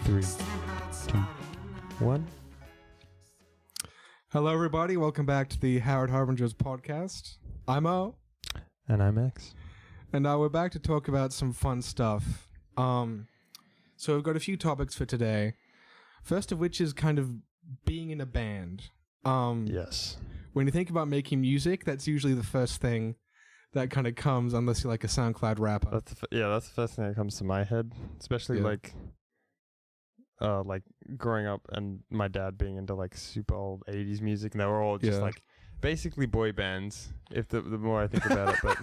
3, 2, 1. Hello, everybody. Welcome back to the Harrowed Harbingers podcast. I'm O. And I'm X. And we're back to talk about some fun stuff. So we've got a few topics for today. First of which is kind of being in a band. Yes. When you think about making music, that's usually the first thing that kind of comes, unless you're like a SoundCloud rapper. That's the first thing that comes to my head, especially like growing up and my dad being into like super old 80s music, and they were all just like basically boy bands. If the more I think about it, but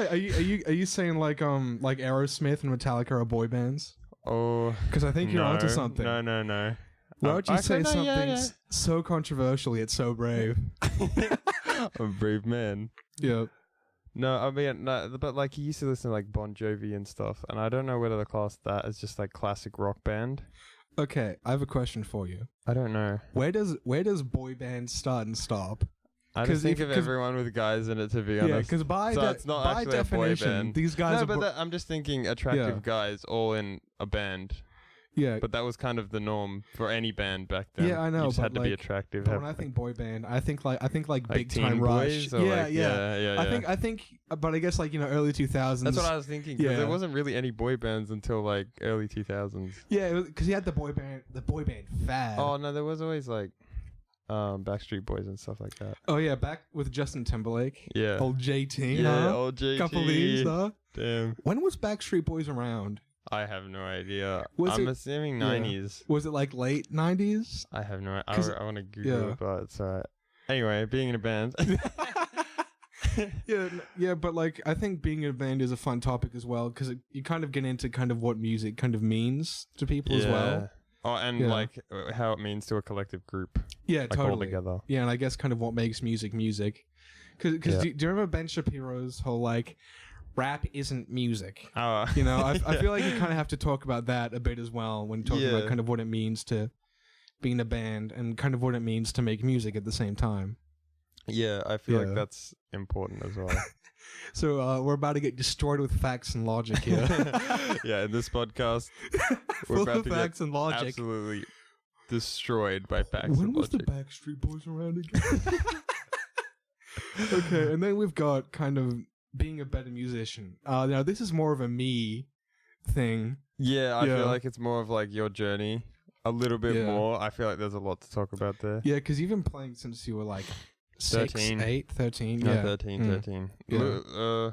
are you saying like Aerosmith and Metallica are boy bands? Oh, because I think you're onto something. No. Why would you say something so controversial yet so brave? I'm a brave man. Yeah. No, I mean, but like he used to listen to like Bon Jovi and stuff, and I don't know whether to class that as just like classic rock band. Okay, I have a question for you. I don't know. Where does boy band start and stop? I just think of everyone with guys in it, to be honest. Yeah, because by definition, these guys are... No, but I'm just thinking attractive guys all in a band. Yeah. But that was kind of the norm for any band back then. Yeah, I know. You just had to be attractive. But when I think boy band, I think like Big Time Rush. Yeah. I think, but I guess like, early 2000s. That's what I was thinking. Yeah. There wasn't really any boy bands until like early 2000s. Yeah, because you had the boy band fad. Oh no, there was always like Backstreet Boys and stuff like that. Oh yeah, back with Justin Timberlake. Yeah. Old JT. Yeah, old JT. Couple of these, huh? Damn. When was Backstreet Boys around? I have no idea. I'm assuming 90s. Was it like late 90s? I have no idea. I want to Google it, but it's alright. Anyway, being in a band. yeah, but like I think being in a band is a fun topic as well, because you kind of get into kind of what music kind of means to people as well. Oh, and like how it means to a collective group. Yeah, like totally. All together. Yeah, and I guess kind of what makes music. Because do you remember Ben Shapiro's whole like, rap isn't music? I feel like you kind of have to talk about that a bit as well when talking about kind of what it means to be in a band and kind of what it means to make music at the same time. Yeah, I feel like that's important as well. So we're about to get destroyed with facts and logic here. Yeah, in this podcast, we're full about of to facts get and logic. Absolutely destroyed by facts when and was logic. the Backstreet Boys around again? Okay, and then we've got kind of being a better musician. Now this is more of a me thing. Yeah, I feel like it's more of like your journey. A little bit more. I feel like there's a lot to talk about there. Yeah, because you've been playing since you were like 13. 13. No, Yeah. 13. Yeah.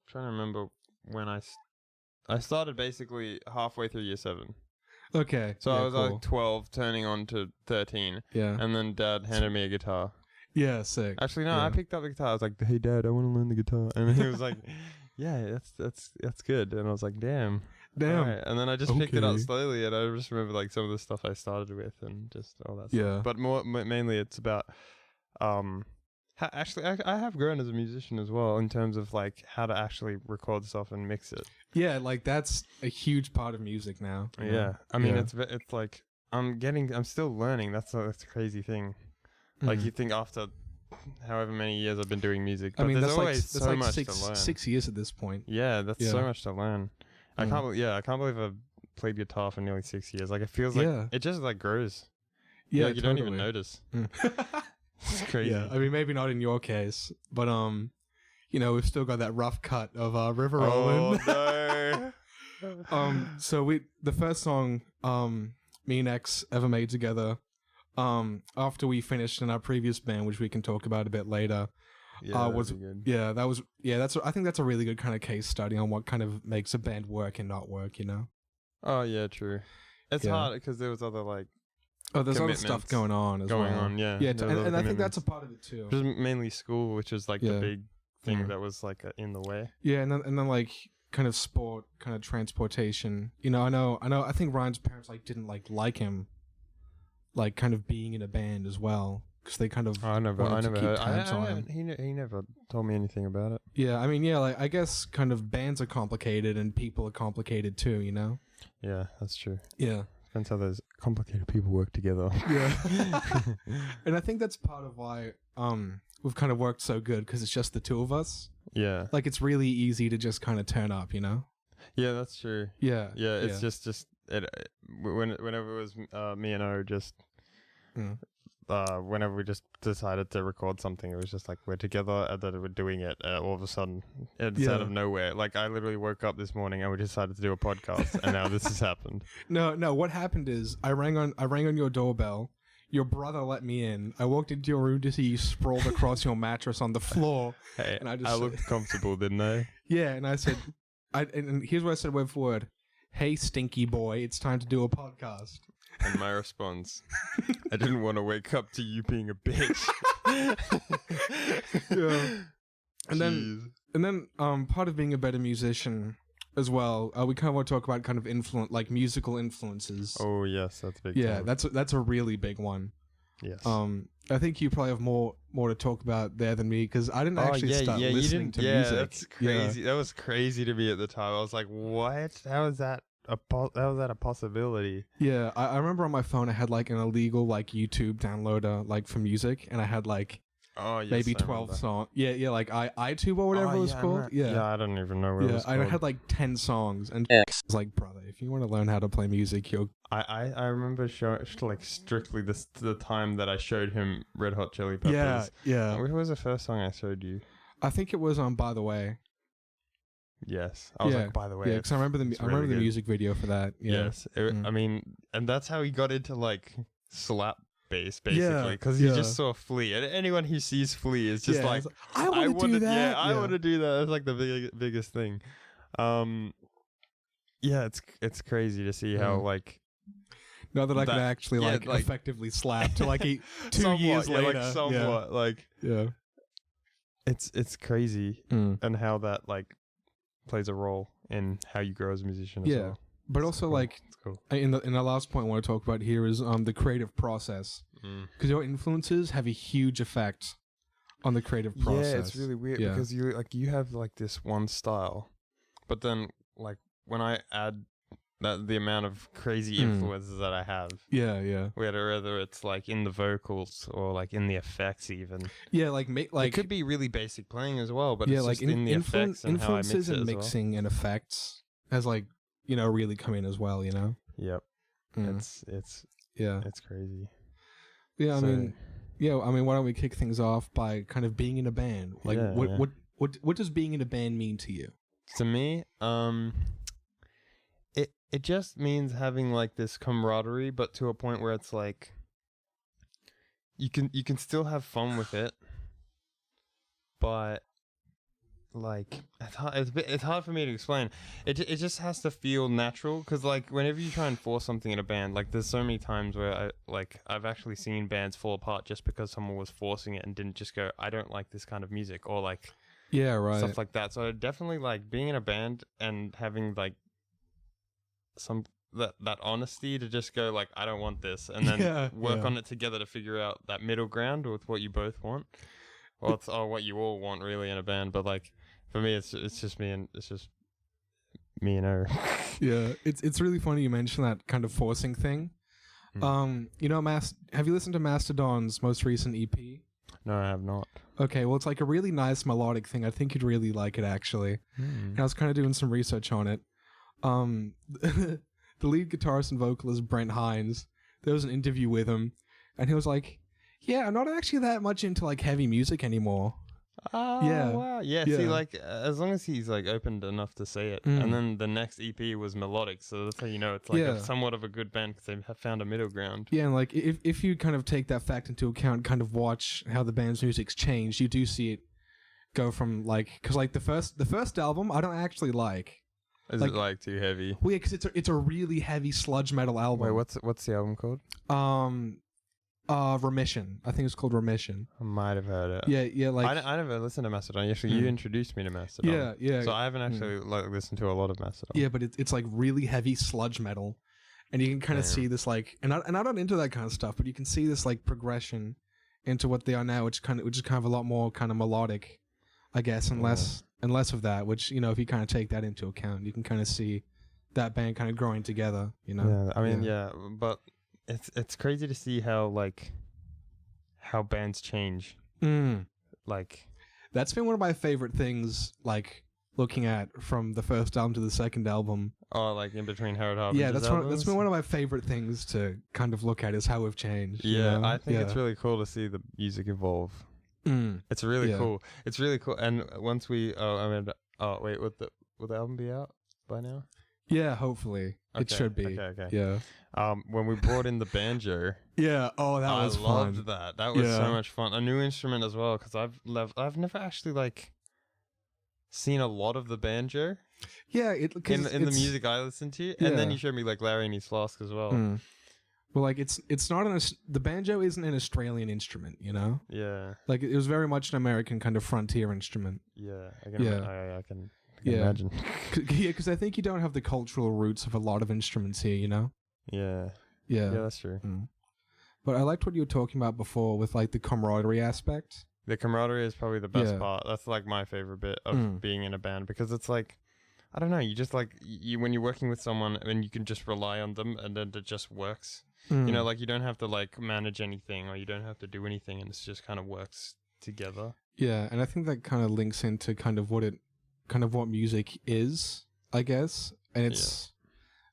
Trying to remember when I started basically halfway through year 7. Okay. So I was like 12 turning on to 13. Yeah. And then Dad handed me a guitar. Yeah, sick. Actually, no, I picked up the guitar. I was like, "Hey, Dad, I want to learn the guitar." And he was like, "Yeah, that's good." And I was like, "Damn." Right. And then I just picked it up slowly, and I just remember like some of the stuff I started with and just all that stuff. Yeah. But mainly it's about actually I have grown as a musician as well in terms of like how to actually record stuff and mix it. Yeah, like that's a huge part of music now. Yeah. I mean, it's like I'm still learning. That's a crazy thing. Like you think after however many years I've been doing music, but I mean, there's always so much to learn. 6 years at this point. Yeah, that's so much to learn. I can't believe I've played guitar for nearly 6 years. Like it feels like it just like grows. Yeah, like, you don't even notice. It's crazy. Yeah, I mean maybe not in your case, but we've still got that rough cut of River Rollin'. Oh no. So the first song me and X ever made together, after we finished in our previous band, which we can talk about a bit later, was good. I think that's a really good kind of case study on what kind of makes a band work and not work. Oh yeah, true. It's hard because there was other like there's other stuff going on as well. Yeah, and I think that's a part of it too. Just mainly school, which is like the big thing that was like in the way. Yeah, and then like kind of sport, kind of transportation. I think Ryan's parents like didn't like him, like kind of being in a band as well, because they kind of I never heard. On him. He never told me anything about it. Yeah, I mean, like I guess kind of bands are complicated and people are complicated too. Yeah, that's true. Yeah. Depends how those complicated people work together. Yeah. And I think that's part of why we've kind of worked so good, because it's just the two of us. Yeah. Like it's really easy to just kind of turn up, Yeah, that's true. Yeah. Yeah, it's just whenever it was me and O just. Whenever we just decided to record something, it was just like we're together and then we're doing it. All of a sudden, it's out of nowhere. Like I literally woke up this morning and we decided to do a podcast, and now this has happened. No. What happened is I rang on your doorbell. Your brother let me in. I walked into your room to see you sprawled across your mattress on the floor. Hey, and I looked comfortable, didn't I? Yeah, and I said, and here's what I said word for word: "Hey, stinky boy, it's time to do a podcast." And my response, I didn't want to wake up to you being a bitch. Yeah. And then part of being a better musician as well, we kind of want to talk about kind of musical influences. Oh yes, that's big. Yeah, that's a really big one. Yes. I think you probably have more to talk about there than me, because I didn't actually start listening to music. Yeah, that's crazy. Yeah. That was crazy to me at the time. I was like, what? How is that a possibility? Yeah, I remember on my phone I had like an illegal like YouTube downloader like for music, and I had like maybe 12 songs. Yeah, like iTube or whatever it was called. Yeah, I don't even know what it was called. I had like 10 songs, and I was like, brother, if you want to learn how to play music, I remember like strictly the time that I showed him Red Hot Chili Peppers. Yeah. What was the first song I showed you? I think it was By the Way. Yes, I was like, by the way, yeah, because I remember the music video for that. Yeah. Yes, I mean, and that's how he got into like slap bass, basically, because he just saw Flea, and anyone who sees Flea is just like, I want to do that. Yeah, I want to do that. That's like the biggest thing. Yeah, it's crazy to see how like. Now that I can actually like effectively slap to like 2 years later, like somewhat like it's crazy and how that like plays a role in how you grow as a musician as well. But it's also cool. Like cool. in the last point I want to talk about here is the creative process, because your influences have a huge effect on the creative process. Yeah, it's really weird because you have like this one style, but then like when I add the amount of crazy influences that I have. Yeah. Whether it's like in the vocals or like in the effects even. Yeah, like it could be really basic playing as well, but it's like just in the effects and how I mix it influences and mixing and effects has like, really come in as well, Yep. It's crazy. Yeah, I mean, why don't we kick things off by kind of being in a band? Like what does being in a band mean to you? To me, It just means having like this camaraderie, but to a point where it's like you can still have fun with it, but like it's hard for me to explain. It just has to feel natural, because like whenever you try and force something in a band, like there's so many times where I've actually seen bands fall apart just because someone was forcing it and didn't just go, I don't like this kind of music, or like stuff like that. So definitely like being in a band and having like some that honesty to just go like, I don't want this, and then work on it together to figure out that middle ground with what you both want, or what you all want really in a band. But like for me, it's just me and her. Yeah, it's really funny you mentioned that kind of forcing thing. Have you listened to Mastodon's most recent EP? No, I have not. Okay, well, it's like a really nice melodic thing. I think you'd really like it, actually. And I was kind of doing some research on it. The lead guitarist and vocalist Brent Hines, there was an interview with him, and he was like, I'm not actually that much into like heavy music anymore. Oh, wow. Yeah, see, like, as long as he's like opened enough to say it, and then the next EP was melodic, so that's how you know it's like somewhat of a good band, because they have found a middle ground. Yeah, and like if you kind of take that fact into account, kind of watch how the band's music's changed, you do see it go from like, because like the first album I don't actually like. Is it like too heavy? Well, yeah, because it's a really heavy sludge metal album. Wait, what's the album called? Remission. I think it's called Remission. I might have heard it. Yeah, like I never listened to Mastodon. Actually, you introduced me to Mastodon. Yeah. So I haven't actually like listened to a lot of Mastodon. Yeah, but it's like really heavy sludge metal, and you can kind of see this like, and I'm not into that kind of stuff, but you can see this like progression into what they are now, which is kind of a lot more kind of melodic, I guess, and less of that. Which if you kind of take that into account, you can kind of see that band kind of growing together. Yeah, I mean, but. It's crazy to see how bands change. Like that's been one of my favorite things, like looking at from the first album to the second album. Oh, like in between Harrowed Harbingers. Yeah, that's been one of my favorite things to kind of look at is how we've changed. Yeah, you know? I think it's really cool to see the music evolve. It's really cool. It's really cool. And once we, wait, will the album be out by now? Yeah, hopefully. It should be. Okay. Yeah. When we brought in the banjo. Yeah. Oh, that was fun. I loved that. That was so much fun. A new instrument as well, because I've never actually like seen a lot of the banjo. Yeah, in the music I listen to, and then you showed me like Larry and his Flask as well. Well, like it's not the banjo isn't an Australian instrument, you know. Yeah. Like it was very much an American kind of frontier instrument. Yeah. I can imagine. Because I think you don't have the cultural roots of a lot of instruments here, you know. Yeah. Yeah, that's true. But I liked what you were talking about before with like the camaraderie aspect. The camaraderie is probably the best part. That's like my favorite bit of being in a band, because it's like, I don't know, you just like when you're working with someone and you can just rely on them and then it just works. You know, like you don't have to like manage anything or you don't have to do anything, and it just kind of works together. Yeah, and I think that kind of links into kind of what music is, I guess. And it's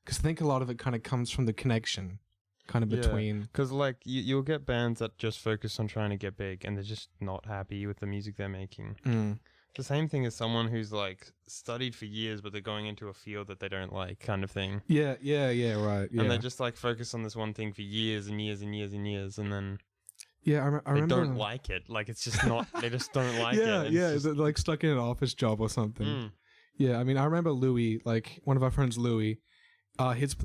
because I think a lot of it kind of comes from the connection kind of between. Because like you'll get bands that just focus on trying to get big and they're just not happy with the music they're making. The same thing as someone who's like studied for years but they're going into a field that they don't like, kind of thing. Yeah, right. Yeah. And they just like focus on this one thing for years and years and years and years, and then I remember they don't like it. Like it's just not. They just don't like it. Yeah, they're like stuck in an office job or something. Yeah, I mean, I remember Louis, like one of our friends, Louis.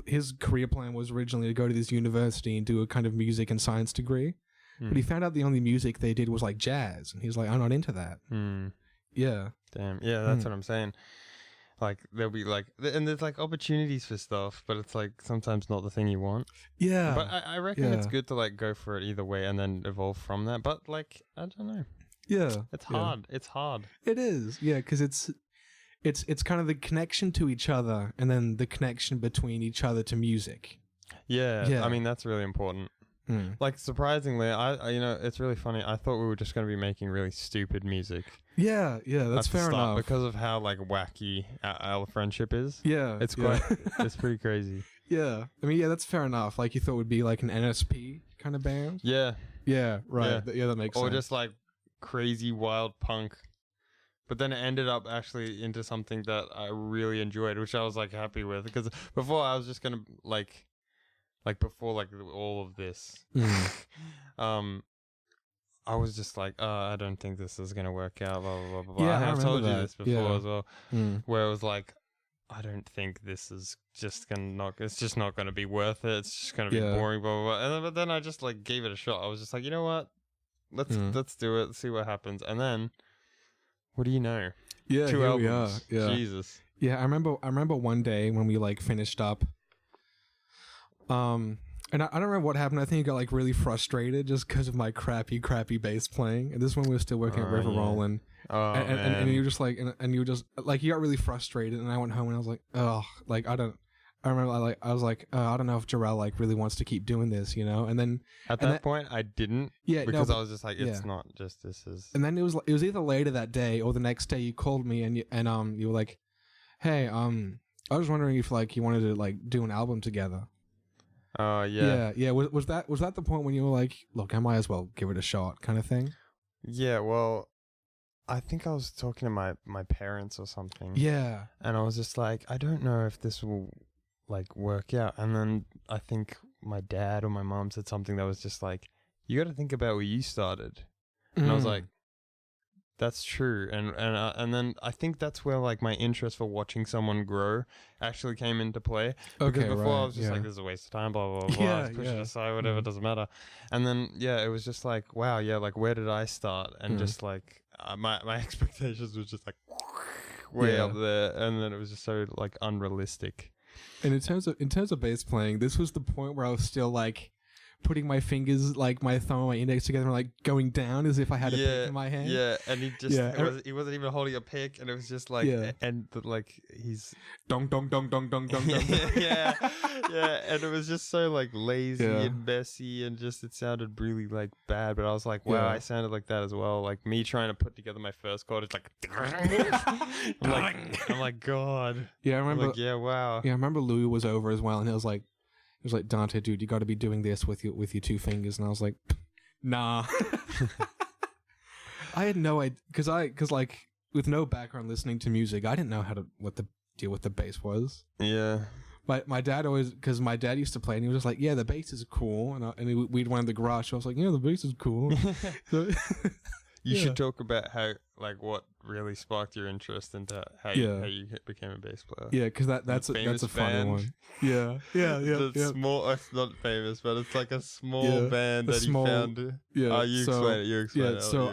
His career plan was originally to go to this university and do a kind of music and science degree, but he found out the only music they did was like jazz, and he was like, "I'm not into that." Yeah. Damn. Yeah, that's what I'm saying. Like there'll be like, and there's like opportunities for stuff, but it's like sometimes not the thing you want. Yeah. But I reckon it's good to like go for it either way and then evolve from that. But like, I don't know. Yeah. It's hard. It's hard. It is. Yeah, because it's kind of the connection to each other and then the connection between each other to music. Yeah. I mean, that's really important. Like surprisingly, I you know, it's really funny. I thought we were just going to be making really stupid music. Yeah, that's fair enough. Because of how like wacky our friendship is. Yeah, it's quite, it's pretty crazy. Yeah, I mean, that's fair enough. Like you thought it would be like an NSP kind of band. Yeah, right. Yeah, that makes sense. Or just like crazy wild punk. But then it ended up actually into something that I really enjoyed, which I was like happy with, because before I was just gonna like before like all of this, I was just like, I don't think this is gonna work out. Blah blah blah blah. Yeah, I've told you this before as well, where it was like, I don't think this is just gonna it's just not gonna be worth it. It's just gonna be boring. Blah blah blah. But then I just like gave it a shot. I was just like, you know what? Let's do it. See what happens. And then, what do you know? Yeah, 2 albums. We are. Yeah. Jesus. Yeah, I remember one day when we like finished up. And I don't remember what happened. I think I got like really frustrated just because of my crappy bass playing. And this is when we were still working at River Rollin'. And you were just like, and you were just like, you got really frustrated. And I went home and I was like, oh, like I remember I was like, I don't know if Jarrell like really wants to keep doing this, you know. And then at that point I didn't, because I was just like, it's not just this is. And then it was either later that day or the next day you called me and you were like, hey, I was wondering if like you wanted to like do an album together. Oh yeah. Was that the point when you were like, look, I might as well give it a shot, kind of thing? Yeah. Well, I think I was talking to my parents or something. Yeah. And I was just like, I don't know if this will like work out. And then I think my dad or my mom said something that was just like, you got to think about where you started. And I was like, that's true. And then I think that's where like my interest for watching someone grow actually came into play. Because before I was just like, this is a waste of time, blah, blah, blah. I was pushing it aside, whatever, doesn't matter. And then, it was just like, wow, like where did I start? And just like, my expectations was just like way up there. And then it was just so like unrealistic. And in terms of bass playing, this was the point where I was still like putting my fingers, like my thumb and my index together, and like going down as if I had a pick in my hand. Yeah, and he just he wasn't even holding a pick, and it was just like like he's dong dong dong dong dong dong dong. yeah, and it was just so like lazy and messy, and just it sounded really like bad. But I was like, wow, I sounded like that as well. Like me trying to put together my first chord, it's like I'm like God. Yeah, I remember. Like, yeah, wow. Yeah, I remember Louis was over as well, and he was like, Dante, dude, you got to be doing this with your two fingers, and I was like, nah. I had no idea, because like with no background listening to music, I didn't know what the deal with the bass was. Yeah. My dad always, because my dad used to play, and he was just like, yeah, the bass is cool, and we'd went in the garage. So I was like, yeah, the bass is cool. So, you should talk about how, like, what really sparked your interest into how you became a bass player. Yeah, because that's a funny one. Yeah. It's not famous, but it's like a small band that he found. Yeah. You explain it. So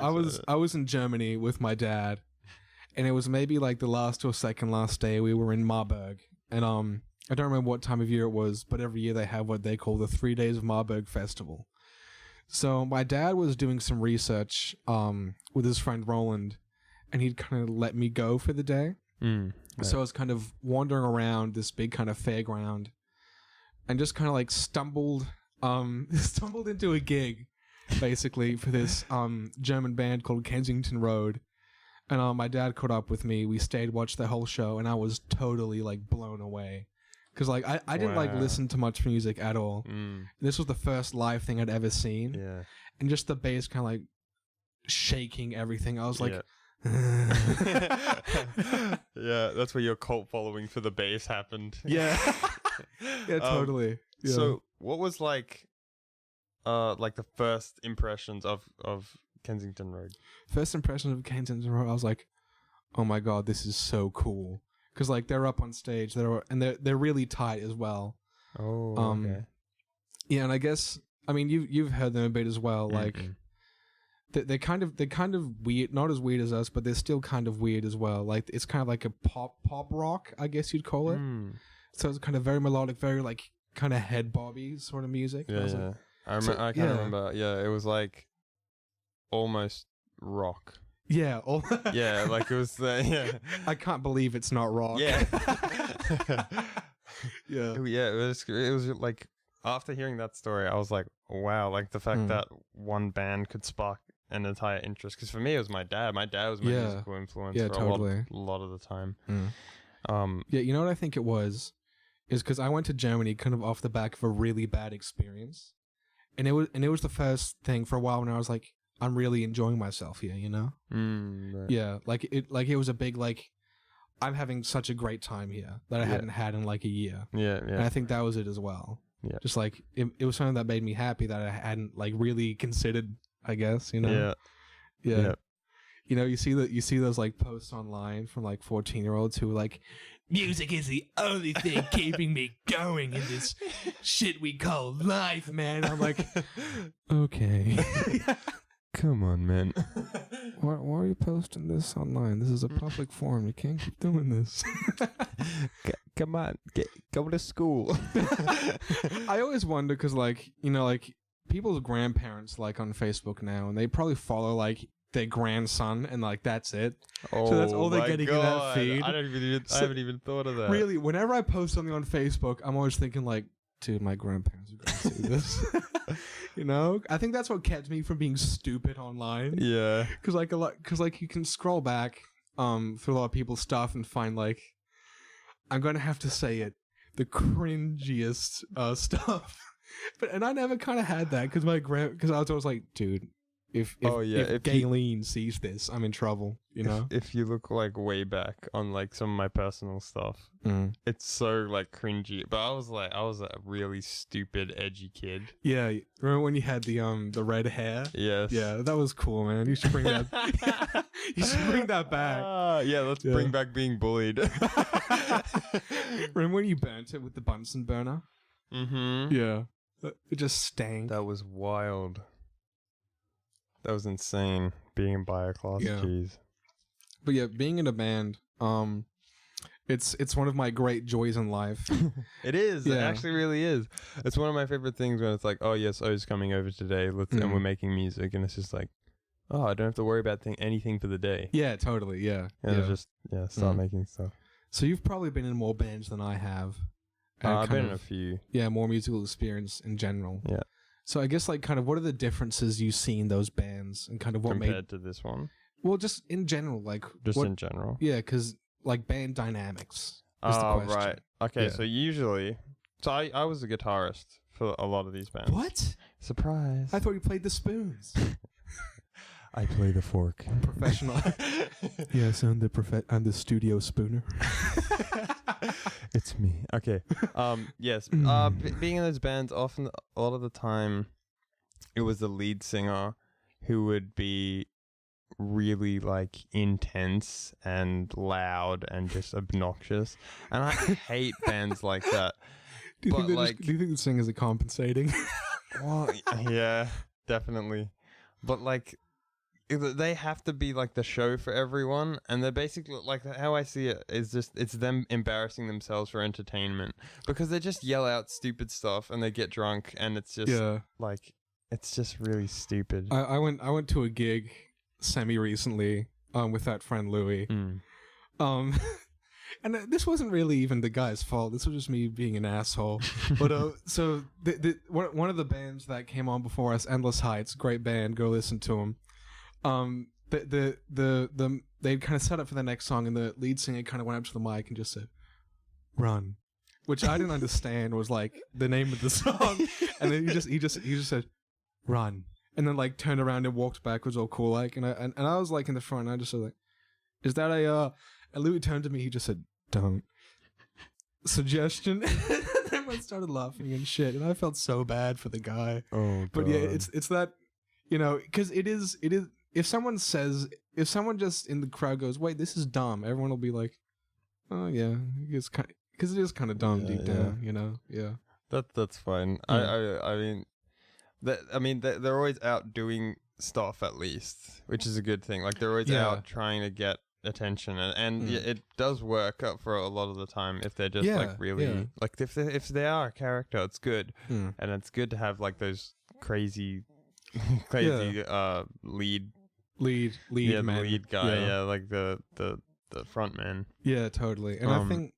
I was in Germany with my dad, and it was maybe like the last or second last day. We were in Marburg, and I don't remember what time of year it was, but every year they have what they call the 3 Days of Marburg Festival. So my dad was doing some research with his friend Roland, and he'd kind of let me go for the day. Right. So I was kind of wandering around this big kind of fairground, and just kind of like stumbled into a gig, basically, for this German band called Kensington Road. And my dad caught up with me. We stayed, watched the whole show, and I was totally like blown away. Because like I didn't like listen to much music at all. This was the first live thing I'd ever seen. Yeah. And just the bass kind of like shaking everything. I was like, yeah, that's where your cult following for the bass happened. Yeah. Yeah, totally. Yeah. So what was like the first impressions of Kensington Road? First impressions of Kensington Road, I was like, oh my God, this is so cool. Because like they're up on stage, they're really tight as well. Oh, okay. Yeah, and I guess you've heard them a bit as well. Like they're kind of weird, not as weird as us, but they're still kind of weird as well. Like it's kind of like a pop rock, I guess you'd call it. So it's kind of very melodic, very like kind of head bobby sort of music. Yeah, yeah. Like, I can't remember. Yeah, it was like almost rock. Yeah. Yeah, like it was. I can't believe it's not rock. Yeah. Yeah. Yeah. It was like after hearing that story, I was like, wow, like the fact that one band could spark an entire interest. Because for me, it was my dad. My dad was my musical influence for a lot of the time. Yeah, you know what I think it was? Is because I went to Germany kind of off the back of a really bad experience, and it was the first thing for a while when I was like, I'm really enjoying myself here, you know? Right. Yeah, it was a big like, I'm having such a great time here that I hadn't had in like a year. Yeah. And I think that was it as well. Yeah. Just like it was something that made me happy that I hadn't like really considered, I guess, you know? Yeah. You know, you see those like posts online from like 14-year-olds who are like, music is the only thing keeping me going in this shit we call life, man. I'm like, okay. Come on, man. Why are you posting this online? This is a public forum. You can't keep doing this. Come on, go to school. I always wonder because, like, you know, like people's grandparents like on Facebook now, and they probably follow like their grandson, and like that's it. Oh, so that's all they're getting in that feed. I haven't even thought of that. Really, whenever I post something on Facebook, I'm always thinking like, dude, my grandparents are going to see this. You know, I think that's what kept me from being stupid online. Yeah, because you can scroll back through a lot of people's stuff and find like, I'm gonna have to say it, the cringiest stuff. And I never kind of had that because I was always like, dude, if Galen sees this, I'm in trouble. You know, if you look like way back on like some of my personal stuff, it's so like cringy. But I was a really stupid, edgy kid. Yeah, remember when you had the red hair? Yes. Yeah, that was cool, man. You should bring that. You should bring that back. Yeah, let's bring back being bullied. Remember when you burnt it with the Bunsen burner? Yeah, it just stank. That was wild. That was insane. Being in bioclass, jeez. But yeah, being in a band, It's one of my great joys in life. It is. Yeah. It actually really is. It's one of my favorite things when it's like, oh yes, O's coming over today. And we're making music, and it's just like, oh, I don't have to worry about anything for the day. Yeah, totally. Yeah. And just start making stuff. So you've probably been in more bands than I have. I've been in a few. Yeah, more musical experience in general. Yeah. So I guess like kind of what are the differences you see in those bands and kind of what compared to this one? Well, just in general, like in general. Yeah, because like band dynamics. Is the question. Right. Okay, so usually, I was a guitarist for a lot of these bands. What? Surprise! I thought you played the spoons. I play the fork. Professional. Yes, I'm the studio spooner. It's me. Okay. Yes. Being in those bands, often a lot of the time, it was the lead singer who would be really like intense and loud and just obnoxious, and I hate bands like that. Do you think the singers are compensating? Well, yeah, definitely. But like, they have to be like the show for everyone, and they're basically like, how I see it is just it's them embarrassing themselves for entertainment, because they just yell out stupid stuff and they get drunk, and it's just like, it's just really stupid. I went to a gig semi recently with that friend Louis. And this wasn't really even the guy's fault. This was just me being an asshole. But so one of the bands that came on before us, Endless Heights, great band, go listen to them. They kind of set up for the next song, and the lead singer kind of went up to the mic and just said, "Run," which I didn't understand was like the name of the song. And then he just said, "Run," and then like turned around and walked backwards, all cool like. And I was like in the front, and I just said like, "Is that a?" And Louis turned to me. He just said, "Don't." Suggestion. And everyone started laughing and shit, and I felt so bad for the guy. Oh, God. But yeah, it's that, you know, because it is. If someone just in the crowd goes, "Wait, this is dumb," everyone will be like, "Oh yeah, it's kind," because it is kind of dumb deep down, you know. Yeah. That's fine. Yeah. I mean, they're always out doing stuff at least, which is a good thing. Like they're always out trying to get attention, and it does work out for a lot of the time if they're just like really like if they are a character, it's good, and it's good to have like those crazy lead man. The lead guy, like the front man. Yeah, totally. And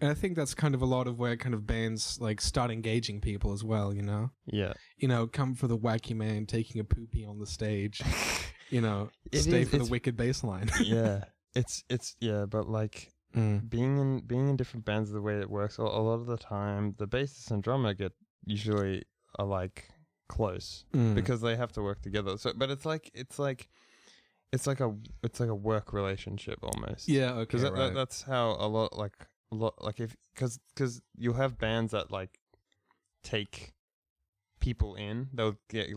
I think that's kind of a lot of where kind of bands like start engaging people as well, you know? Yeah. You know, come for the wacky man taking a poopy on the stage. You know, stay for the wicked bass line. Yeah. It's but like being in different bands, the way it works, a lot of the time the bassist and drummer usually are like close because they have to work together. So but it's like a work relationship almost. Yeah, okay. Because that's how a lot if because you'll have bands that like take people in, they'll get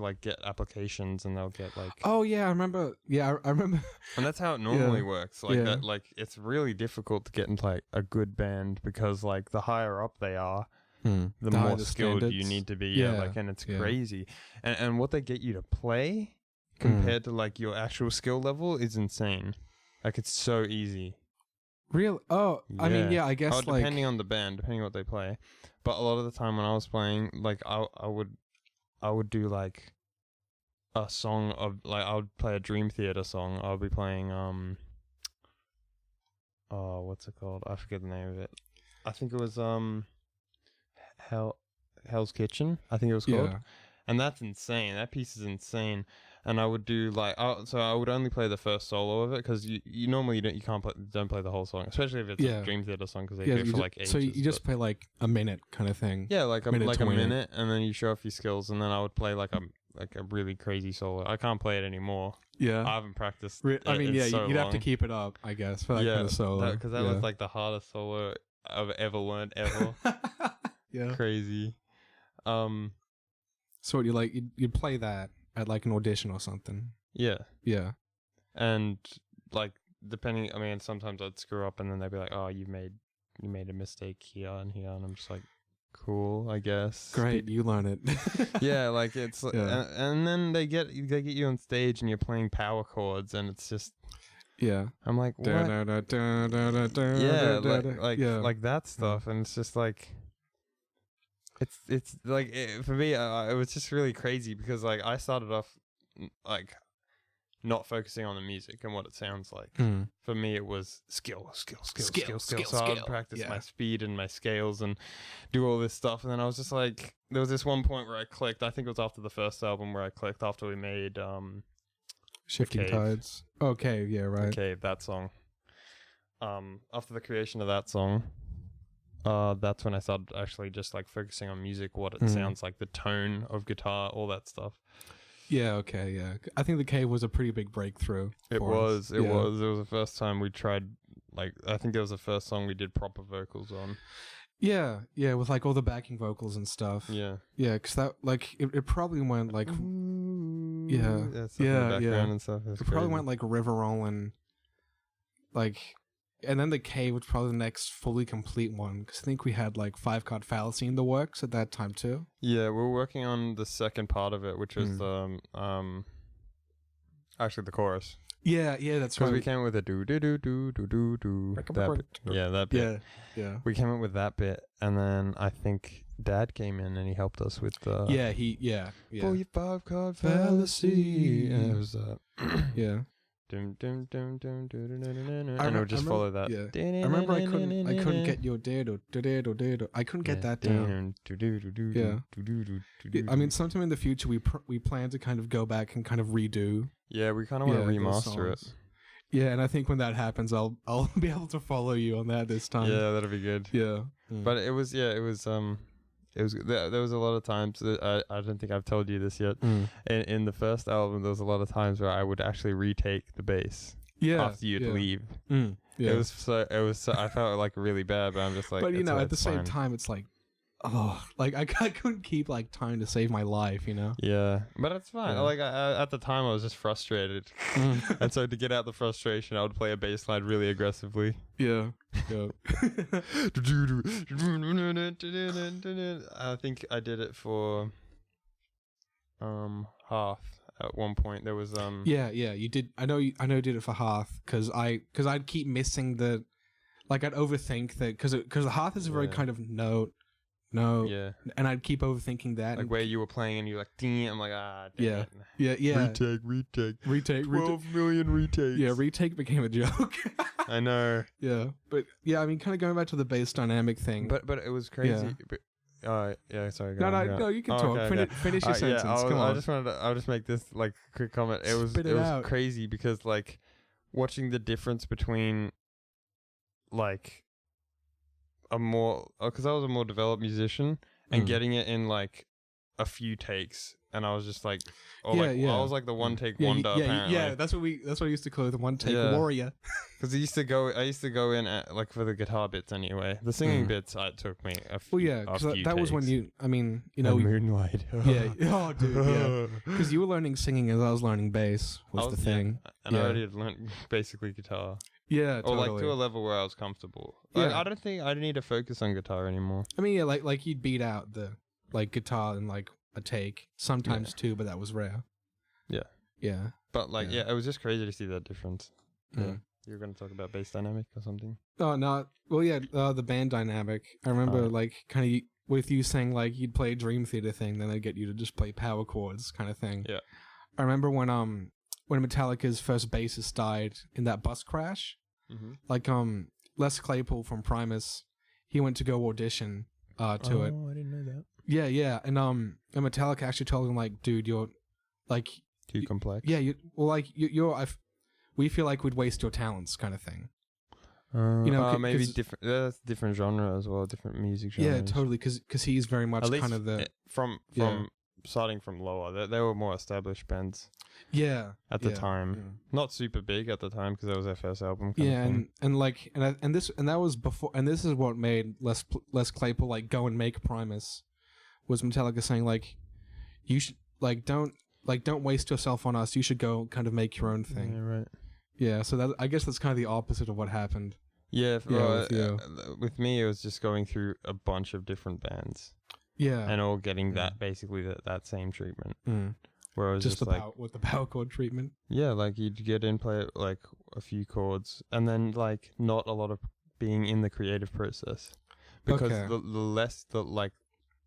applications, and they'll get like, oh yeah, I remember, and that's how it normally works. Like that, like it's really difficult to get into like a good band, because like the higher up they are, the more skilled you need to be. And it's crazy, and what they get you to play compared to like your actual skill level is insane. Like it's so easy. Real? Oh, I mean, yeah, I guess depending on the band, depending on what they play. But a lot of the time when I was playing, like I would do like a song of like I would play a Dream Theater song. I'll be playing what's it called? I forget the name of it. I think it was Hell's Kitchen, I think it was called. And that's insane. That piece is insane. And I would do like, so I would only play the first solo of it, because you normally don't play the whole song, especially if it's a Dream Theater song, because they do it for like ages. So you just play like a minute kind of thing. Yeah, like a minute, and then you show off your skills, and then I would play like a really crazy solo. I can't play it anymore. Yeah, I haven't practiced. I mean, you'd have to keep it up, I guess, for that kind of solo. Because that was like the hardest solo I've ever learned ever. Yeah, crazy. So what, you'd play that at like an audition or something? Yeah. And like depending, I mean, sometimes I'd screw up, and then they'd be like, "Oh, you made a mistake here and here," and I'm just like, "Cool, I guess." Great, you learn it. Yeah, like it's and then they get you on stage and you're playing power chords, and it's just Yeah. I'm like, what? Yeah, like that stuff, and it's just like, it's like for me, it was just really crazy because like I started off like not focusing on the music and what it sounds like. For me, it was skill. So I would practice my speed and my scales and do all this stuff. And then I was just like, there was this one point where I clicked. I think it was after the first album where I clicked after we made Shifting Tides. Okay, yeah, right. Okay, that song. After the creation of that song, that's when I started actually just like focusing on music, what it sounds like, the tone of guitar, all that stuff. Yeah, okay, yeah. I think The Cave was a pretty big breakthrough. It was. It was the first time we tried, like, I think it was the first song we did proper vocals on. Yeah, with like all the backing vocals and stuff. Yeah. Yeah, because that, like, it probably went like, in the background and stuff. It probably went like river rolling, like, and then The Cave was probably the next fully complete one, because I think we had like 5-Card Fallacy in the works at that time too. Yeah, we were working on the second part of it, which was actually the chorus. Yeah, that's right. Because we came up with a do. That bit. Yeah. We came up with that bit, and then I think Dad came in and he helped us with the. Yeah. For your 5-Card Fallacy, and it was yeah. And it would just follow that. Yeah. I remember I couldn't get your dedo. I couldn't get that down. Yeah. I mean, sometime in the future we plan to kind of go back and kind of redo. Yeah, we kind of want to remaster it. Yeah, and I think when that happens, I'll be able to follow you on that this time. Yeah, that'll be good. Yeah. But it was there was a lot of times I don't think I've told you this yet. In the first album, there was a lot of times where I would actually retake the bass after you'd leave. Yeah. It was so I felt like really bad, but I'm just like, but you know, at the same time, it's like, like I couldn't keep like time to save my life, you know. Yeah, but it's fine. Like at the time, I was just frustrated, and so to get out the frustration, I would play a bass line really aggressively. Yeah. I think I did it for Hearth at one point. There was yeah, you did. I know you did it for Hearth because I'd keep missing the, like, I'd overthink that because the Hearth is a very kind of note. No. Yeah. And I'd keep overthinking that. Like where you were playing and you're like, ding. I'm like, dang it. Yeah. Retake. 12 million retakes. Yeah, retake became a joke. I know. Yeah. But yeah, I mean, kind of going back to the bass dynamic thing. But it was crazy. Yeah. Sorry. No, you can talk. Okay. Finish your sentence. Come on. I'll just make this like quick comment. It was crazy because like watching the difference between like because I was a more developed musician and getting it in like a few takes, and I was just like, I was like the one take wonder. Apparently. Yeah, that's what I used to call the one take warrior. Because I used to go in at, like for the guitar bits anyway. The singing bits it took me a few. Well, yeah, because that was when you know, Moonlight. Yeah. Oh, dude. Yeah. Because you were learning singing as I was learning bass. Was the thing. And I already had learned basically guitar. Yeah, totally. Or like to a level where I was comfortable. Like, I don't think I need to focus on guitar anymore. I mean, yeah, like you'd beat out the like guitar in like a take, sometimes two, but that was rare. Yeah. Yeah. But like, it was just crazy to see that difference. Yeah. You were going to talk about bass dynamic or something? Oh, no. Well, yeah, the band dynamic. I remember like kind of with you saying like you'd play a Dream Theater thing, then they'd get you to just play power chords kind of thing. Yeah. I remember when Metallica's first bassist died in that bus crash, like Les Claypool from Primus, he went to go audition to it. Oh, I didn't know that. Yeah, and Metallica actually told him like, dude, you're like too complex. Yeah, we feel like we'd waste your talents, kind of thing. Maybe different. Different genre as well, different music genre. Yeah, totally. Because he's very much kind of the from starting from lower. They were more established bands. Yeah, at the time, not super big at the time because that was their first album. And that was before, and this is what made Les Claypool like go and make Primus, was Metallica saying like, you should don't waste yourself on us. You should go kind of make your own thing. Yeah, right. Yeah, so I guess that's kind of the opposite of what happened. Yeah, with me it was just going through a bunch of different bands. Yeah, and all getting that basically that same treatment. where I was just like with the power chord treatment. Yeah, like you'd get in, play like a few chords, and then like not a lot of being in the creative process, because the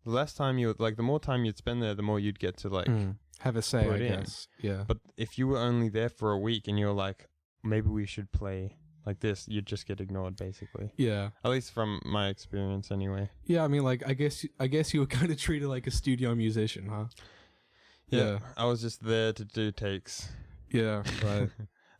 less time you like, the more time you'd spend there, the more you'd get to like have a say, I guess. Yeah. But if you were only there for a week and you're like, maybe we should play like this, you'd just get ignored, basically. Yeah. At least from my experience, anyway. Yeah, I mean, like, I guess you were kind of treated like a studio musician, huh? Yeah. I was just there to do takes. Yeah, right.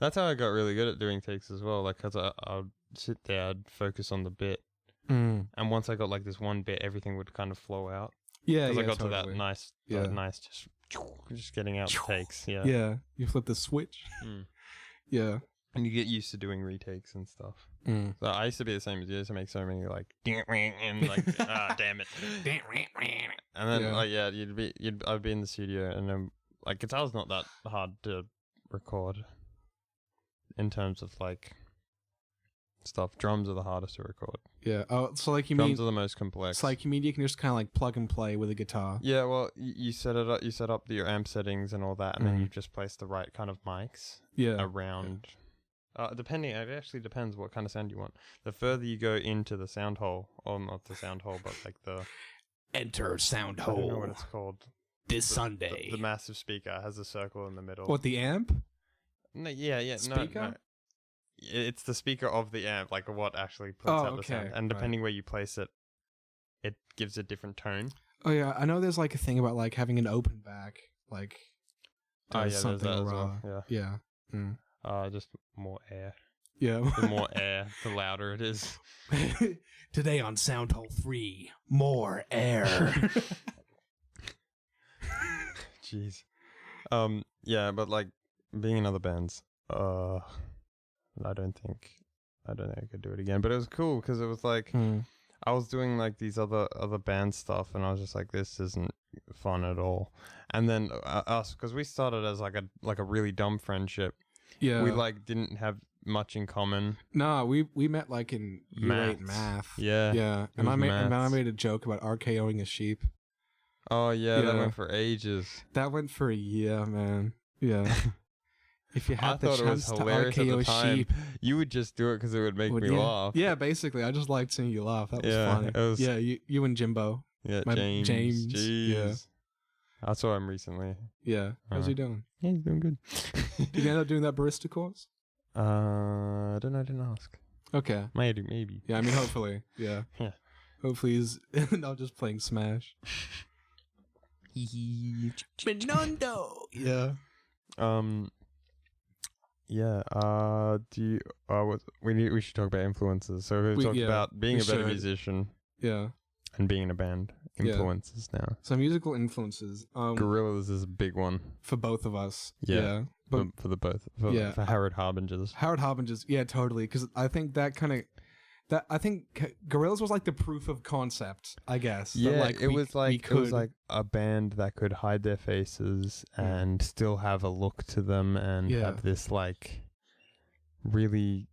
That's how I got really good at doing takes as well. Like, cause I'd sit there, I'd focus on the bit, and once I got like this one bit, everything would kind of flow out. Yeah, because I got to that nice, just getting out the takes. Yeah. Yeah, you flip the switch. Yeah. And you get used to doing retakes and stuff. So I used to be the same as you. I used to make so many like and like damn it. And then I'd be in the studio, and then like guitar's not that hard to record in terms of like stuff. Drums are the hardest to record. Yeah. Oh, so like drums are the most complex. It's like you can just kind of like plug and play with a guitar. Yeah. Well, you set it up. You set up your amp settings and all that, and then you just place the right kind of mics. Around. Depending, it actually depends what kind of sound you want. The further you go into the sound hole, or not the sound hole, but like the enter sound hole. I don't know what it's called. Sunday. The massive speaker has a circle in the middle. What, the amp? No, yeah. Speaker? No. It's the speaker of the amp, like what actually puts out the sound. And depending where you place it, it gives a different tone. Oh yeah, I know there's like a thing about like having an open back, like something there's that as well. Yeah. Just more air. Yeah. The more air, the louder it is. Today on Sound Hole 3, more air. Jeez. Yeah, but like being in other bands, I don't think I could do it again. But it was cool because it was like I was doing like these other band stuff, and I was just like, this isn't fun at all. And then us, because we started as like a really dumb friendship. Yeah, we like didn't have much in common. No, we met like in U8 math. Yeah. And I made a joke about RKOing a sheep. Oh yeah, that went for ages. That went for a year, man. Yeah. If you had the chance to RKO a sheep, you would just do it because it would make me laugh. Yeah, basically, I just liked seeing you laugh. That was funny. It was, you and Jimbo. Yeah, James. Jeez. Yeah. I saw him recently. Yeah. How's he doing? Yeah, he's doing good. Did you end up doing that barista course? I don't know. I didn't ask. Okay. Maybe. Yeah, I mean, hopefully. Yeah. Yeah. Hopefully he's not just playing Smash. Benondo. Yeah. Yeah. Do you? We should talk about influences. So we talked about being a better musician. Yeah. And being in a band. Influences now. So musical influences. Gorillas is a big one for both of us. Yeah. But for the both. For Harrowed Harbingers. Harrowed Harbingers. Yeah, totally. Because I think I think Gorillaz was like the proof of concept, I guess. Yeah, it was like a band that could hide their faces and still have a look to them and have this like really,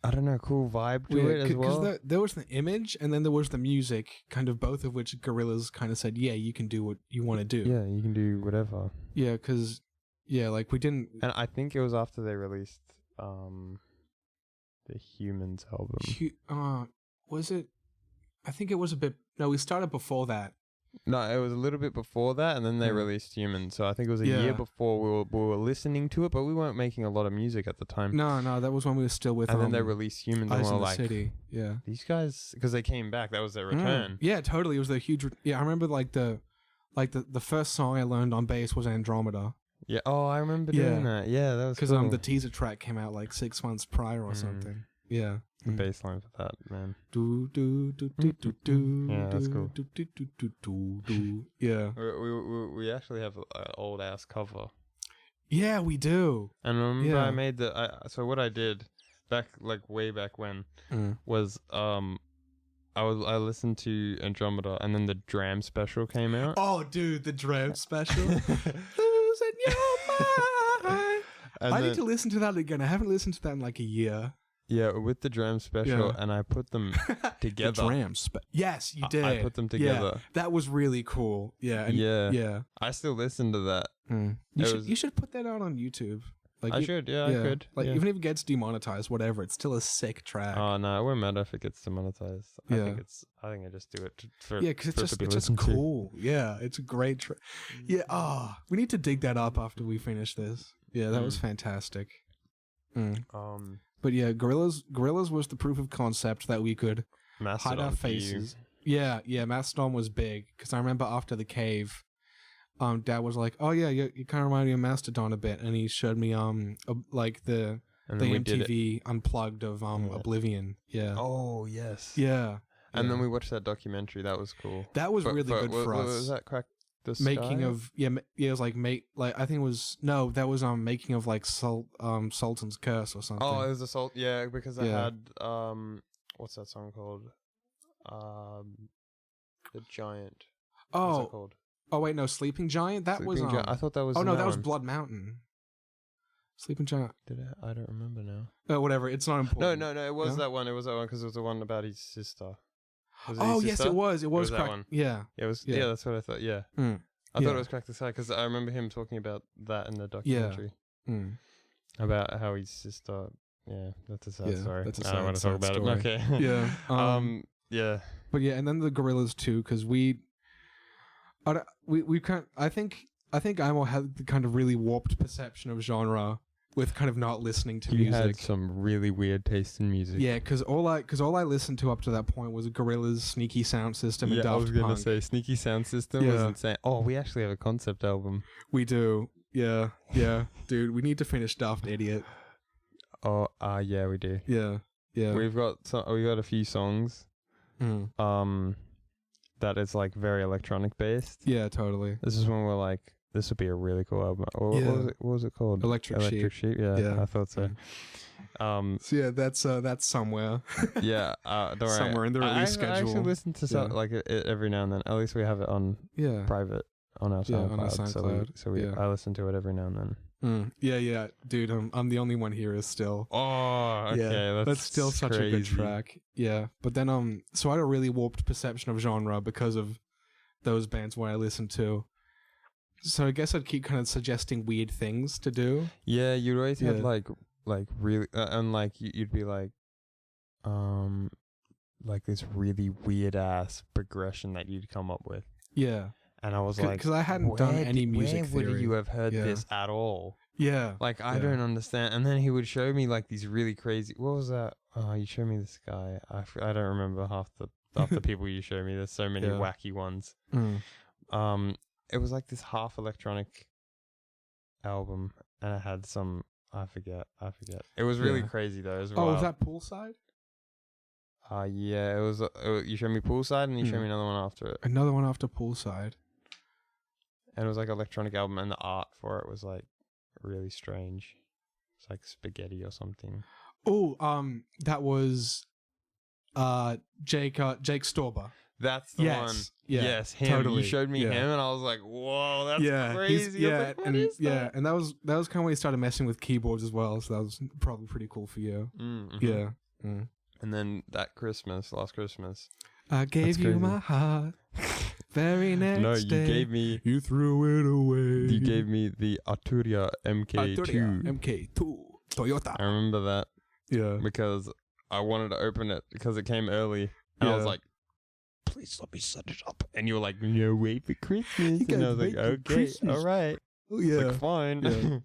I don't know, cool vibe to it as well. Because there was the image and then there was the music, kind of both of which Gorillaz kind of said, yeah, you can do what you want to do. Yeah, you can do whatever. Yeah, because, like we didn't... And I think it was after they released... the Humans album. Was it? I think it was a bit... No, we started before that. No, it was a little bit before that, and then they released Humans. So I think it was a year before we were listening to it, but we weren't making a lot of music at the time. No, that was when we were still with And then they released Humans, and we were like... City. Yeah. These guys... Because they came back. That was their return. Yeah, totally. It was a huge... I remember the first song I learned on bass was Andromeda. Yeah. Oh, I remember doing that. Yeah, that was cool. Because the teaser track came out like 6 months prior or something. Yeah. The bass line for that, man. Yeah, that's cool. Yeah. We actually have an old ass cover. Yeah, we do. And remember I made so what I did way back when was I listened to Andromeda, and then the Dram special came out. Oh, dude, the Dram special. Losing your mind. I need to listen to that again. I haven't listened to that in like a year. Yeah, with the dram special, and I put them together. The dram yes, you did. I put them together. Yeah, that was really cool. Yeah. And yeah. I still listen to that. You should put that out on YouTube. Like I should, I could. Like even if it gets demonetized, whatever, it's still a sick track. Oh no, it won't matter if it gets demonetized. I think I just do it for because it's just cool. Yeah, it's a great track. Yeah, we need to dig that up after we finish this. Yeah, that was fantastic. But yeah, Gorillaz was the proof of concept that we could hide our faces. Yeah, Mastodon was big because I remember after the cave. Dad was like, "Oh yeah, you kind of remind me of Mastodon a bit," and he showed me like the MTV Unplugged of Oblivion. Yeah. Oh yes. Yeah. And then we watched that documentary. That was cool. That was really good for us. Was that Crack the making Sky? Of it was like I think it was that was making of like Sultan's Curse or something. Oh, it was Assault. Yeah, because I had what's that song called? The Giant. What's that called? Oh wait, no, Sleeping Giant. That was. I thought that was. Oh no, that was Blood Mountain. Sleeping Giant. Did it? I don't remember now. Oh, whatever. It's not important. No. It was that one. It was that one because it was the one about his sister. Oh yes, it was. It was that one. Yeah. It was. Yeah, that's what I thought. Yeah. I thought it was Crack the Sky because I remember him talking about that in the documentary. Yeah. About how his sister. Yeah, that's a sad story. I don't want to talk about it. Okay. Yeah. Yeah. But yeah, and then the Gorillaz too, because we can't. I think Imo had the kind of really warped perception of genre with kind of not listening to music. You had some really weird taste in music. Yeah, because all I listened to up to that point was Gorillaz, Sneaky Sound System, and Daft Punk. I was gonna say Sneaky Sound System was insane. Oh, we actually have a concept album. We do. Yeah, dude. We need to finish Daft Idiot. Oh, yeah, we do. Yeah. We've got a few songs. That is like very electronic based. Yeah, totally. This is when we're like, this would be a really cool album. What was it called? Electric Sheep. Yeah, I thought so. So yeah, that's somewhere. Yeah, don't worry. Somewhere in the release schedule. I actually listen to something like it every now and then. At least we have it on private on our SoundCloud. On our SoundCloud. I listen to it every now and then. Yeah, dude. I'm the only one here still. Oh, okay. Yeah, that's still such a good track. Yeah, but then so I had a really warped perception of genre because of those bands what I listened to. So I guess I'd keep kind of suggesting weird things to do. Yeah, you'd always have like really and like you'd be like this really weird ass progression that you'd come up with. Yeah. And I was like, because I hadn't done any music theory. Where would you have heard this at all? Yeah. Like, I don't understand. And then he would show me like these really crazy. What was that? Oh, you showed me this guy. I don't remember half the people you showed me. There's so many wacky ones. It was like this half electronic album, and it had some. I forget. It was really crazy though as well. Oh, was that Poolside? Yeah, it was. You showed me Poolside, and you showed me another one after it. Another one after Poolside. And it was like an electronic album, and the art for it was like really strange. It's like spaghetti or something. Oh, that was Jake Storber. That's the one. Yeah, yes, him. Totally. You showed me him, and I was like, "Whoa, that's crazy!" Like, what is that? And that was kind of when he started messing with keyboards as well. So that was probably pretty cool for you. Mm-hmm. Yeah. And then last Christmas, I gave you my heart. Very next day, you gave me. You threw it away. You gave me the Arturia MK2. MK2 Toyota. I remember that. Yeah. Because I wanted to open it because it came early, and I was like, "Please let me set it up." And you were like, "No, wait for Christmas." And I was like, "Okay, all right." Oh, yeah. It's like, fine.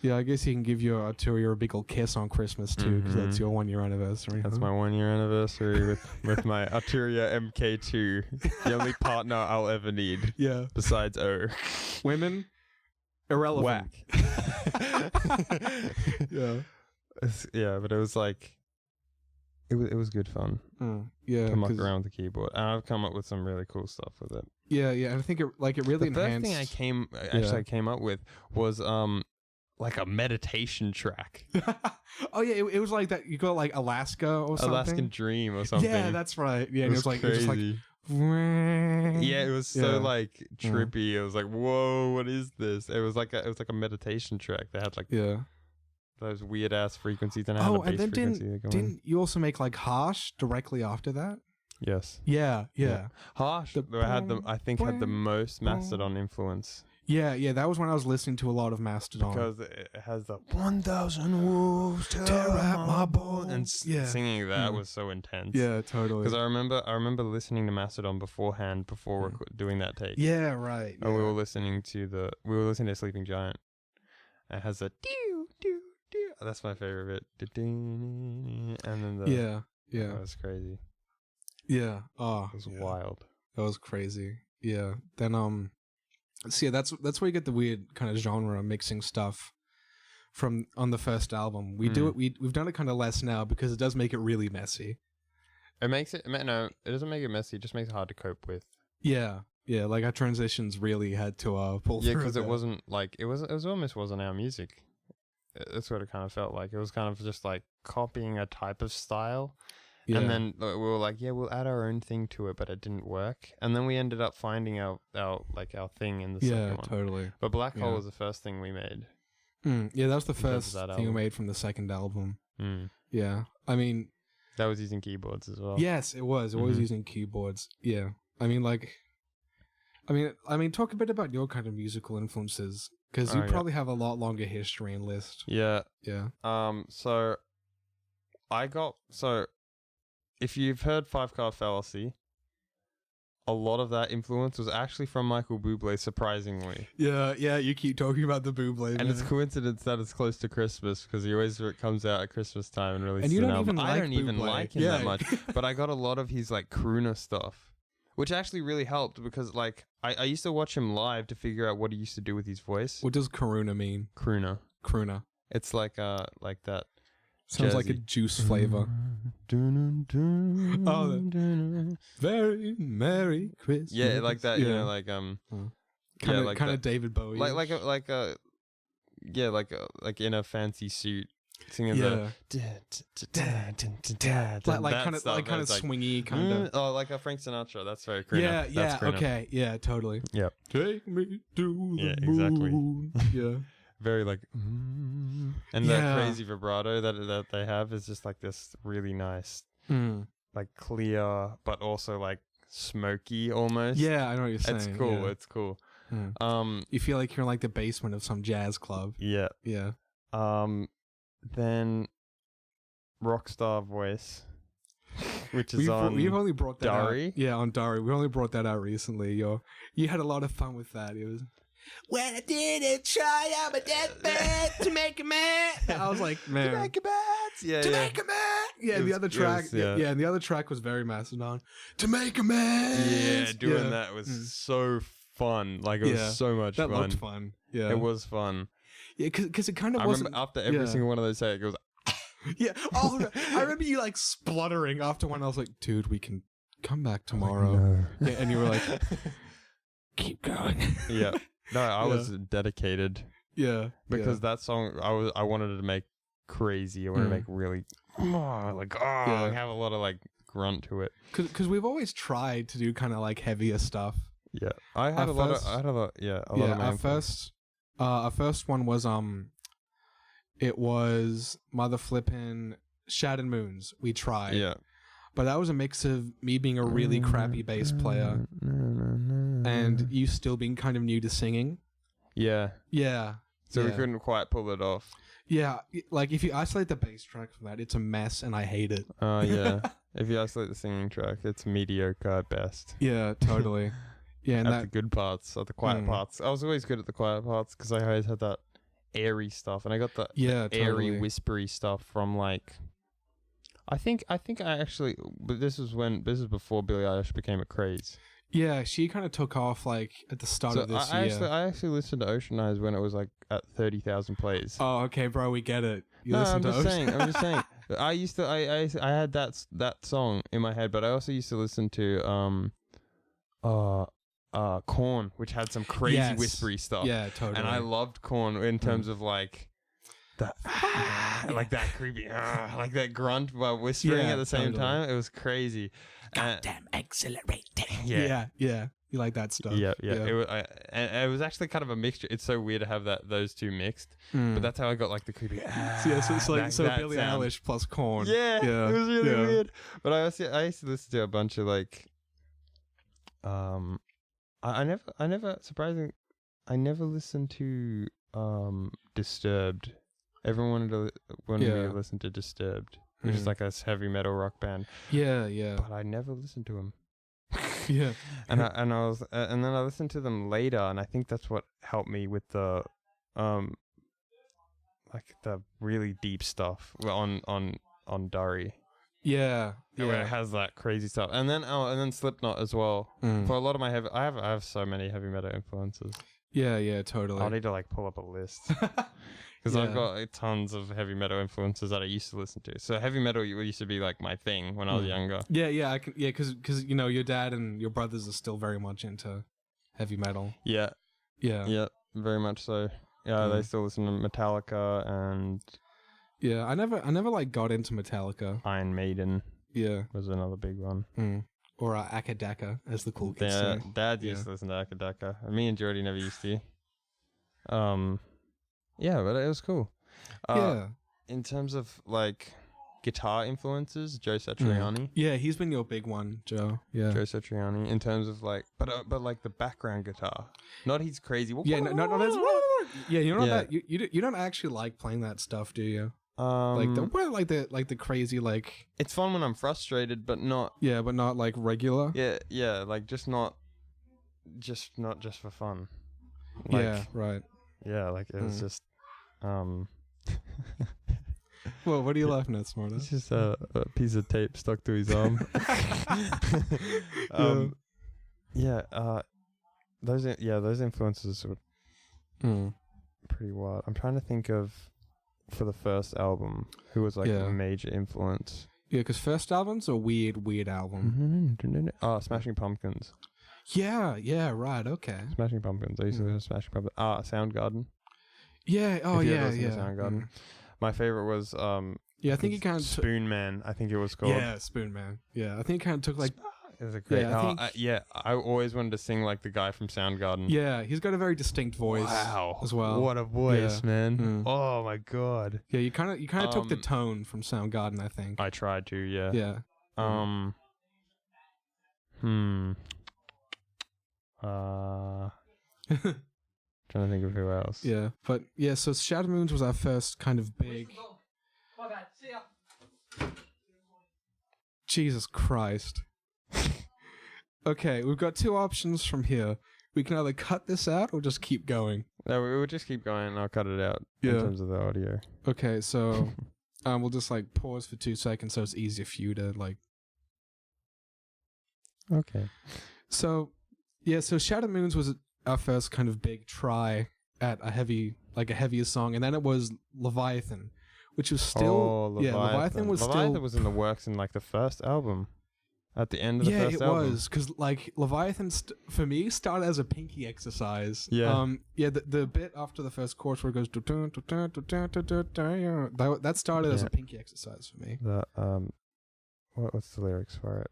Yeah, I guess he can give you Arturia a big old kiss on Christmas too, because that's your 1 year anniversary. That's my 1 year anniversary with my Arturia MK2, the only partner I'll ever need. Yeah. Besides O. Women, irrelevant. Whack. Yeah, but it was like, it was good fun. Yeah, to muck around with the keyboard, and I've come up with some really cool stuff with it. Yeah, and I think it really enhanced. The first thing I came up with was like a meditation track. Oh yeah, it was like that. You go like Alaska or something. Alaskan Dream or something. Yeah, that's right. Yeah, it was like crazy. It was like. Yeah, it was so like trippy. It was like, whoa, what is this? It was like a meditation track. They had like those weird ass frequencies and had a bass frequency. Didn't you also make like Harsh directly after that? Yes. Yeah. Harsh had the most Mastodon influence. Yeah, that was when I was listening to a lot of Mastodon. Because it has the 1,000 wolves tear at my bones. And singing that was so intense. Yeah, totally. Because I remember listening to Mastodon beforehand, before doing that take. Yeah, right. And we were listening to Sleeping Giant. It has a doo doo doo. That's my favorite bit. And then yeah. That was crazy. Yeah. Oh, it was wild. That was crazy. Yeah. Then so yeah, that's where you get the weird kind of genre mixing stuff from on the first album. We do it. We've done it kind of less now because it does make it really messy. It makes it no. It doesn't make it messy. It just makes it hard to cope with. Yeah. Like our transitions really had to pull through. Yeah, because it wasn't like it almost wasn't our music. That's what it kind of felt like. It was kind of just like copying a type of style. Yeah. And then we were like, yeah, we'll add our own thing to it, but it didn't work. And then we ended up finding our thing in the second one. Yeah, totally. But Black Hole was the first thing we made. Yeah, that was the first thing we made from the second album. Yeah. I mean... That was using keyboards as well. Yes, it was. It was using keyboards. Yeah. I mean, talk a bit about your kind of musical influences, because you probably have a lot longer history and list. Yeah. Yeah. So if you've heard Five Card Fallacy, a lot of that influence was actually from Michael Bublé, surprisingly. Yeah, you keep talking about the Bublé. And it's coincidence that it's close to Christmas, because he always comes out at Christmas time and releases an album. Even I don't even like him that much, but I got a lot of his like crooner stuff, which actually really helped, because like I used to watch him live to figure out what he used to do with his voice. What does Karuna mean? Crooner. It's like that. Sounds Jersey. like a juice flavor. Very Merry Christmas. Yeah, like that. You know, like kind of David Bowie. Like in a fancy suit, singing like kind of swingy kind of. Oh, like a Frank Sinatra. That's very crooner. Yeah. Okay. Yeah. Totally. Yep. Take me to the moon. Exactly. Yeah. Very like, and that crazy vibrato that they have is just like this really nice, like clear, but also like smoky almost. Yeah, I know what you're saying. It's cool. Yeah. It's cool. You feel like you're in like the basement of some jazz club. Yeah. Yeah. Then Rockstar Voice, which is we've only brought that Dari. out. Yeah, on Dari. We only brought that out recently. You had a lot of fun with that. It was. When I didn't try out my deathbed to make a man. I was like, man. To make a man. To make a man. Yeah, the other track. And the other track was very Mastodon. To make a man. Yeah, doing that was so fun. Like, it was so much fun. That looked fun. Yeah. It was fun. Yeah, because it kind of wasn't. I remember after every single one of those takes, it goes. Yeah. Oh, I remember you like spluttering after one. I was like, dude, we can come back tomorrow. Like, no. Yeah, and you were like, keep going. Yeah. No, I was dedicated. Yeah. Because that song, I wanted it to make crazy. I wanted to make really, have a lot of like grunt to it. Because we've always tried to do kind of like heavier stuff. Yeah. Our first one was, it was Mother Flippin' Shattered Moons. We tried. Yeah. But that was a mix of me being a really crappy bass player and you still being kind of new to singing. Yeah. Yeah. So we couldn't quite pull it off. Yeah. Like if you isolate the bass track from that, it's a mess and I hate it. Oh, yeah. If you isolate the singing track, it's mediocre at best. Yeah, totally. Yeah, and at the good parts, at the quiet parts. I was always good at the quiet parts because I always had that airy stuff. And I got the airy, whispery stuff from like... I think I actually, but this is before Billie Eilish became a craze. Yeah, she kind of took off like at the start of this year. I actually listened to Ocean Eyes when it was like at 30,000 plays. Oh, okay, bro, we get it. I'm just saying. I had that song in my head, but I also used to listen to Korn, which had some crazy whispery stuff. Yeah, totally. And I loved Korn in terms of like. that like that creepy, like that grunt while whispering at the same time. It was crazy. Goddamn exhilarating. Yeah. You like that stuff? Yeah. It was actually kind of a mixture. It's so weird to have those two mixed, but that's how I got like the creepy. So it's like Billie Eilish plus Korn. Yeah, it was really weird. But I used to listen to a bunch of like, I never listened to Disturbed. Everyone wanted me to listen to Disturbed, which is like a heavy metal rock band. Yeah. But I never listened to them. Yeah. and then I listened to them later, and I think that's what helped me with the like the really deep stuff on Durry. Yeah. Where it has that crazy stuff, and then Slipknot as well. For a lot of my I have so many heavy metal influences. Yeah, totally. I'll need to like pull up a list because I've got tons of heavy metal influences that I used to listen to. So heavy metal used to be like my thing when I was younger. Yeah, I can. Yeah, because you know your dad and your brothers are still very much into heavy metal. Yeah, very much so. Yeah, they still listen to Metallica and. Yeah, I never like got into Metallica. Iron Maiden. Yeah, was another big one. Or Akadaka, as the cool kids say. Dad used to listen to Akadaka. Me and Jordy never used to. Yeah, but it was cool. In terms of like guitar influences, Joe Satriani. Yeah, he's been your big one, Joe. Yeah, Joe Satriani. In terms of like, but like the background guitar, not his crazy. Yeah, not as. Yeah, you know that you don't actually like playing that stuff, do you? Like the crazy like. It's fun when I'm frustrated, but not. Yeah, but not like regular. Yeah, like just not for fun. Like, yeah, right. Yeah, like it was just. Well, what are you laughing at, Smarter? It's just a piece of tape stuck to his arm. Those influences were pretty wild. I'm trying to think of. For the first album, who was like a major influence? Yeah, because first album's a weird album. Smashing Pumpkins. Yeah, right, okay. Smashing Pumpkins. I used to listen to Smashing Pumpkins. Soundgarden. Yeah, Soundgarden. My favorite was I think he kind of Spoon Man. I think it was called. Yeah, Spoon Man. Yeah, I think he kind of took like. It was a great. I always wanted to sing like the guy from Soundgarden. Yeah, he's got a very distinct voice. Wow, as well. What a voice, man! Oh my god. Yeah, you kind of took the tone from Soundgarden, I think. I tried to. Yeah. Yeah. Trying to think of who else. Yeah, but so Shadow Moons was our first kind of big. Jesus Christ. Okay, we've got two options from here. We can either cut this out or just keep going. No, we will just keep going and I'll cut it out in terms of the audio. Okay, so we'll just like pause for 2 seconds so it's easier for you to like... Okay. So Shadow Moons was our first kind of big try at a heavier song, and then it was Leviathan, which was still... Leviathan was in the works in like the first album. At the end of the first album. Yeah, it was, because like Leviathan for me started as a pinky exercise. Yeah. The bit after the first chorus where it goes that started as a pinky exercise for me. What's the lyrics for it?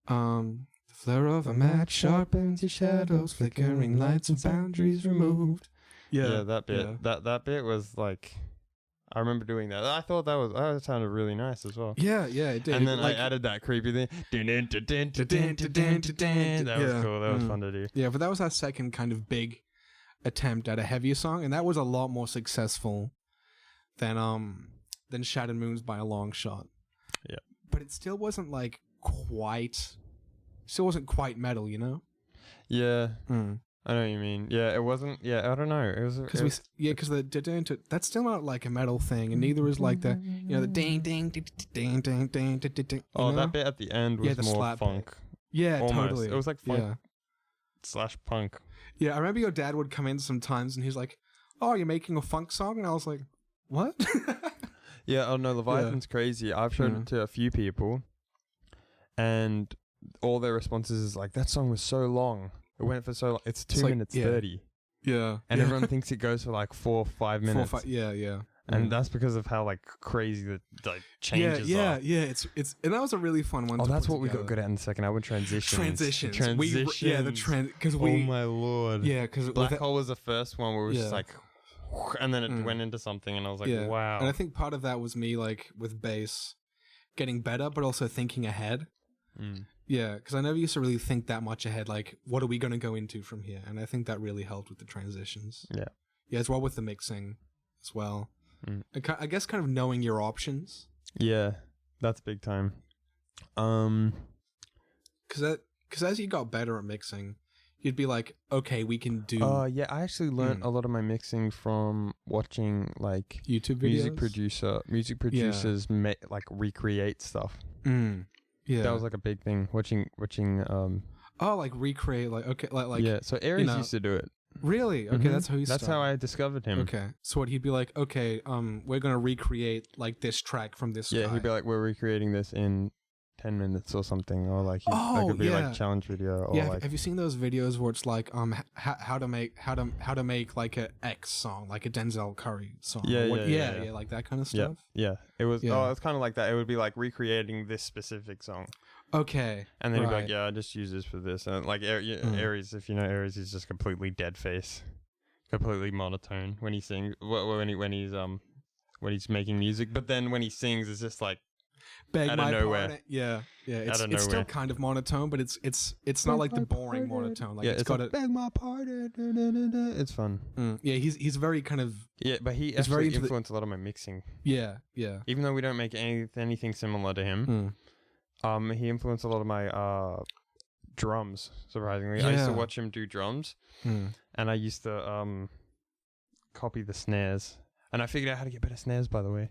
The flare of a match sharpens your shadows, flickering lights and boundaries removed. Yeah, that bit. Yeah. That bit was like. I remember doing that. I thought that sounded really nice as well. Yeah, it did. And then I added that creepy thing. That was cool. That was fun to do. Yeah, but that was our second kind of big attempt at a heavier song, and that was a lot more successful than Shattered Moons by a long shot. Yeah. But it still wasn't like quite metal, you know? Yeah. I know what you mean. Yeah, it wasn't. Yeah, I don't know. It was because that's still not like a metal thing, and neither is like the the ding ding ding ding ding ding ding. Oh, that bit at the end was more funk. Bit. Yeah, almost. Totally. It was like funk / punk. Yeah, I remember your dad would come in sometimes, and he's like, "Oh, you're making a funk song," and I was like, "What?" Yeah. Oh no, Leviathan's crazy. I've shown it to a few people, and all their responses is like, "That song was so long." It went for so long. It's 2 minutes 30. Yeah. And everyone thinks it goes for like 4 or 5 minutes. Yeah. And that's because of how like crazy the like changes are. Yeah. It's and that was a really fun one. Oh, that's what we got good at in the second hour. Transitions. Because oh my lord. Yeah, because Black Hole was the first one where it was just like, and then it went into something, and I was like, wow. And I think part of that was me like with bass getting better, but also thinking ahead. Yeah, because I never used to really think that much ahead. Like, what are we going to go into from here? And I think that really helped with the transitions. Yeah, as well with the mixing as well. I guess kind of knowing your options. Yeah, that's big time. Because as you got better at mixing, you'd be like, okay, we can do. Yeah, I actually learned a lot of my mixing from watching like YouTube videos. Music producers like recreate stuff. Yeah, that was like a big thing. Watching. Like recreate, like yeah. So Aries used to do it. Really? Okay, that's how he started. That's how I discovered him. Okay, so what he'd be like? Okay, we're gonna recreate like this track from this. Yeah, guy. he'd be like, we're recreating this in 10 minutes or something, or like that could be like a challenge video. Or like, have you seen those videos where it's like how to make like a X song, like a Denzel Curry song? Yeah, like that kind of stuff. Yeah. It was. Yeah. Oh, it's kind of like that. It would be like recreating this specific song. Okay. And then he'd be like, I just use this for this, and like Aries, if you know Aries, he's just completely dead face, completely monotone when he sings. When he's making music, but then when he sings, it's just like. Beg out my of nowhere. Pardon. Yeah. It's still kind of monotone, but it's not like the boring monotone. Like it's got like, beg my pardon. It's fun. Yeah, he's very kind of but he actually influenced a lot of my mixing. Yeah. Even though we don't make anything similar to him, he influenced a lot of my drums. Surprisingly, I used to watch him do drums, and I used to copy the snares, and I figured out how to get better snares. By the way.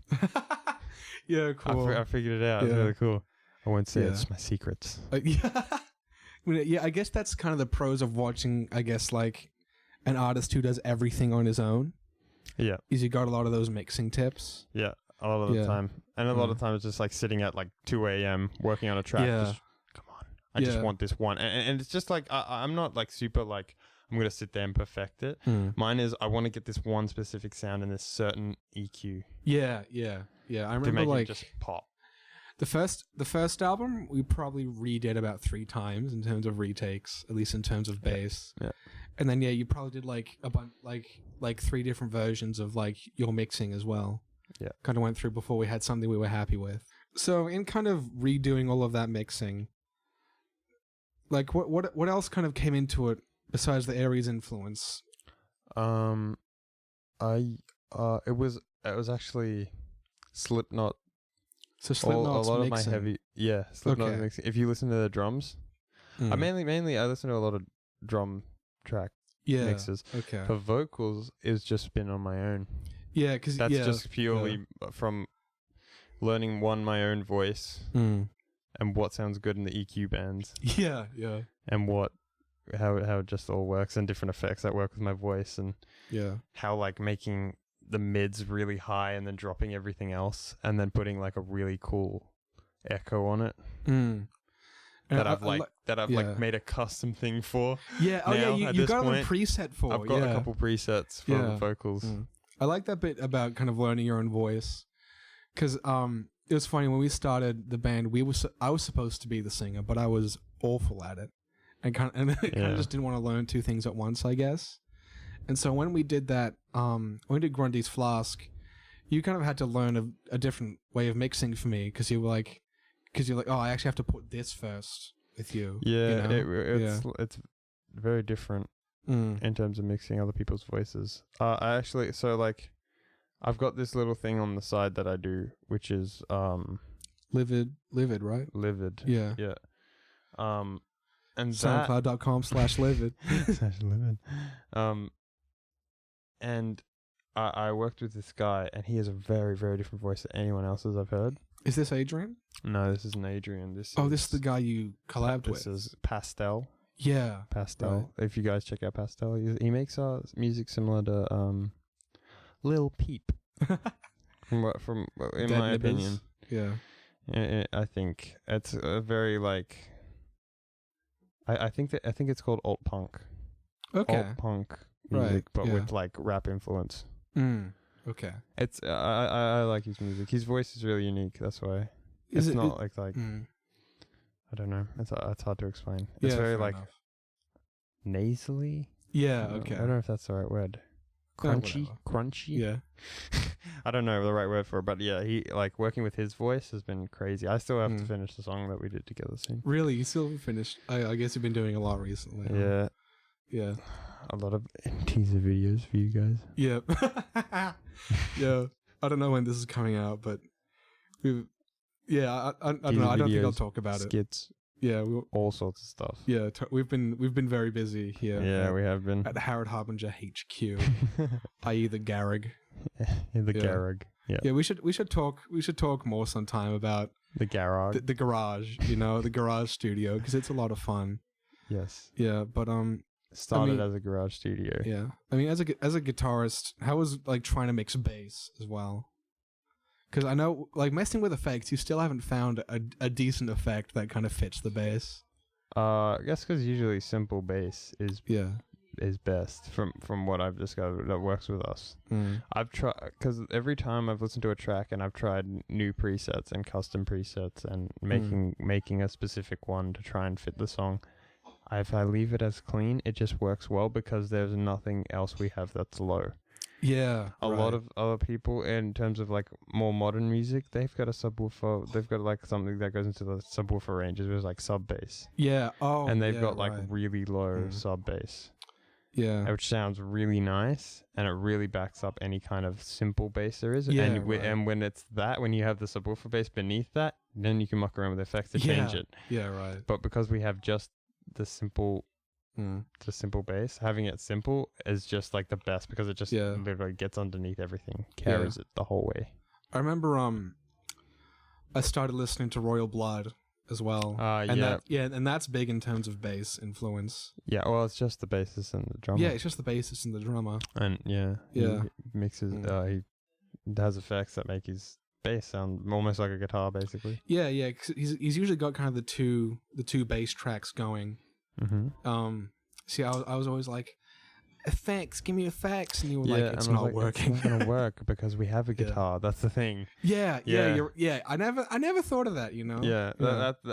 Yeah, cool. I figured it out. It's really cool. I won't say it's my secrets. Yeah, I guess that's kind of the pros of watching, I guess, like an artist who does everything on his own. Yeah. Is you got a lot of those mixing tips. Yeah, a lot of the time. And a lot of times just like sitting at like 2 a.m. working on a track. Yeah. Just, come on. I just want this one. And it's just like, I'm not like super like, I'm going to sit there and perfect it. Mine is, I want to get this one specific sound in this certain EQ. Yeah. I remember to make like it just pop. The first album we probably redid about 3 times in terms of retakes, at least in terms of bass. Yeah. And then you probably did like a bunch like 3 different versions of like your mixing as well. Yeah. Kind of went through before we had something we were happy with. So in kind of redoing all of that mixing, like what else kind of came into it besides the Aries influence? It was actually Slipknot. So Slipknot's a lot mixing. of my heavy, Slipknot mixing. If you listen to the drums, I mainly I listen to a lot of drum track mixes. Okay. For vocals, it's just been on my own. Yeah, because that's just purely from learning my own voice and what sounds good in the EQ bands. Yeah. And how it just all works, and different effects that work with my voice, and how like making the mids really high and then dropping everything else and then putting like a really cool echo on it that I've made a custom thing for. Yeah, you got a preset for. I've got a couple presets for vocals. I like that bit about kind of learning your own voice, because it was funny when we started the band. I was supposed to be the singer, but I was awful at it, and kind of just didn't want to learn 2 things at once, I guess. And so when we did that, when we did Grundy's Flask, you kind of had to learn a different way of mixing for me, because you're like, oh, I actually have to put this first with you. Yeah, it's very different in terms of mixing other people's voices. I've got this little thing on the side that I do, which is Livid, right? Livid. Yeah. And SoundCloud.com/livid. /livid. And I worked with this guy, and he has a very, very different voice than anyone else's I've heard. Is this Adrian? No, this isn't Adrian. This is the guy you collabed with. This is Pastel. Yeah. Pastel. Right. If you guys check out Pastel, he makes music similar to Lil Peep. from in my opinion. Yeah. I think it's a very like. I think it's called alt punk. Okay. Alt punk music, but with like rap influence. Okay. It's I like his music. His voice is really unique. That's why. It's not like I don't know. It's hard to explain. It's very like nasally. Yeah. Okay. I don't know if that's the right word. Crunchy. Yeah. I don't know the right word for it, but yeah, he like working with his voice has been crazy. I still have to finish the song that we did together soon. Really, you still haven't finished? I guess you've been doing a lot recently. Yeah. Yeah. A lot of teaser videos for you guys. Yeah. Yeah. I don't know when this is coming out, but I don't know. I don't think I'll talk about skits. Yeah, all sorts of stuff. Yeah, we've been very busy here. Yeah, we have been at Harrowed Harbinger HQ, i.e. the Garrig. Garrig. Yeah. Yeah, we should talk more sometime about the garage. The garage, the garage studio, because it's a lot of fun. Yes. Yeah, but started as a garage studio. Yeah, I mean, as a guitarist, how was like trying to mix bass as well? Because I know, like, messing with effects, you still haven't found a decent effect that kind of fits the bass. I guess because usually simple bass is best from what I've discovered that works with us. I've tried, because every time I've listened to a track and I've tried new presets and custom presets and making a specific one to try and fit the song. If I leave it as clean, it just works well because there's nothing else we have that's low. Yeah, a lot of other people, in terms of like more modern music, they've got a subwoofer. They've got like something that goes into the subwoofer ranges, which is like sub bass. Yeah. Oh. And they've got like really low sub bass. Yeah. Which sounds really nice, and it really backs up any kind of simple bass there is. Yeah. And when it's that, when you have the subwoofer bass beneath that, then you can muck around with effects to change it. Yeah. Right. But because we have just the simple. The simple bass, having it simple is just like the best because it just literally gets underneath everything, carries it the whole way. I remember I started listening to Royal Blood as well. And that's big in terms of bass influence. Yeah, well, it's just the bassist and the drummer. Yeah, it's just the bassist and the drummer. And he mixes. He has effects that make his bass sound almost like a guitar, basically. Yeah, 'cause he's usually got kind of the two bass tracks going. See, I was always like, effects, give me effects, and you were like, it's not working. It's not gonna work because we have a guitar. That's the thing. Yeah. I never thought of that. Yeah,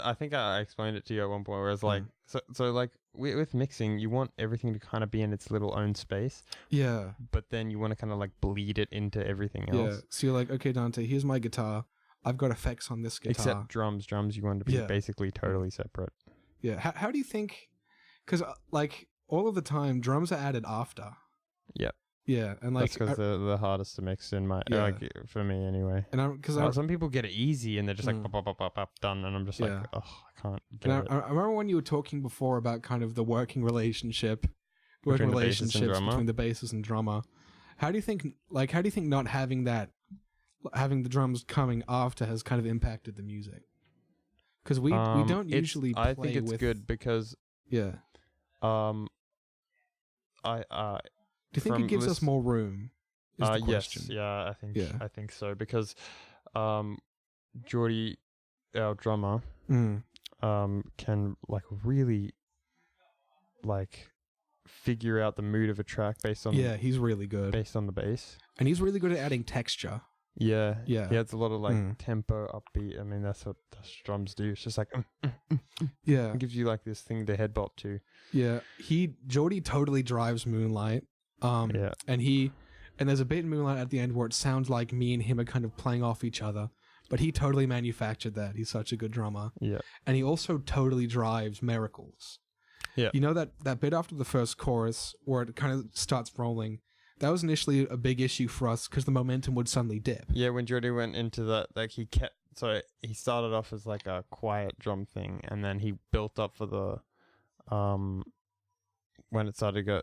I think I explained it to you at one point where it's like, so like with mixing, you want everything to kind of be in its little own space. Yeah. But then you want to kind of like bleed it into everything else. Yeah. So you're like, okay, Dante, here's my guitar. I've got effects on this guitar. Except drums. Drums you want to be basically totally separate. Yeah. How do you think? Because like all of the time, drums are added after. Yep. Yeah, and like that's because they're the hardest to mix in like for me anyway. And some people get it easy and they're just like pop, done, and I'm just like, I can't get it. I remember when you were talking before about kind of the working relationships between the bassist and drummer. How do you think not having the drums coming after has kind of impacted the music? Because we don't usually play with. I think it's good because do you think it gives us more room? Yes, I think so because Geordie, our drummer, can like really like figure out the mood of a track based on he's really good based on the bass, and he's really good at adding texture. Yeah. He adds a lot of like tempo, upbeat. I mean, that's what drums do. It's just like, it gives you like this thing to headbop to. Yeah, Geordie totally drives Moonlight. And there's a bit in Moonlight at the end where it sounds like me and him are kind of playing off each other, but he totally manufactured that. He's such a good drummer. Yeah, and he also totally drives Miracles. Yeah, you know that bit after the first chorus where it kind of starts rolling. That was initially a big issue for us because the momentum would suddenly dip. Yeah, when Geordie went into that, like he started off as like a quiet drum thing, and then he built up for the, when it started to go,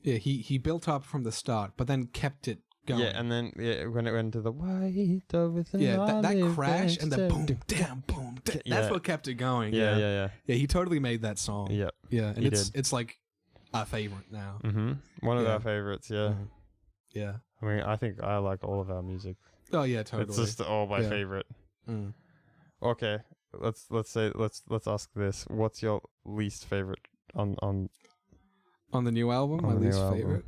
he built up from the start, but then kept it going. Yeah, and then when it went to the white over the that crash and the boom, damn, boom, that's what kept it going. Yeah, he totally made that song. Yep. Yeah, and it's like our favorite now. One of our favorites. Yeah. Yeah. I mean, I think I like all of our music. Oh yeah, totally. It's just all my favorite. Okay, let's ask this. What's your least favorite on the new album? My least favorite.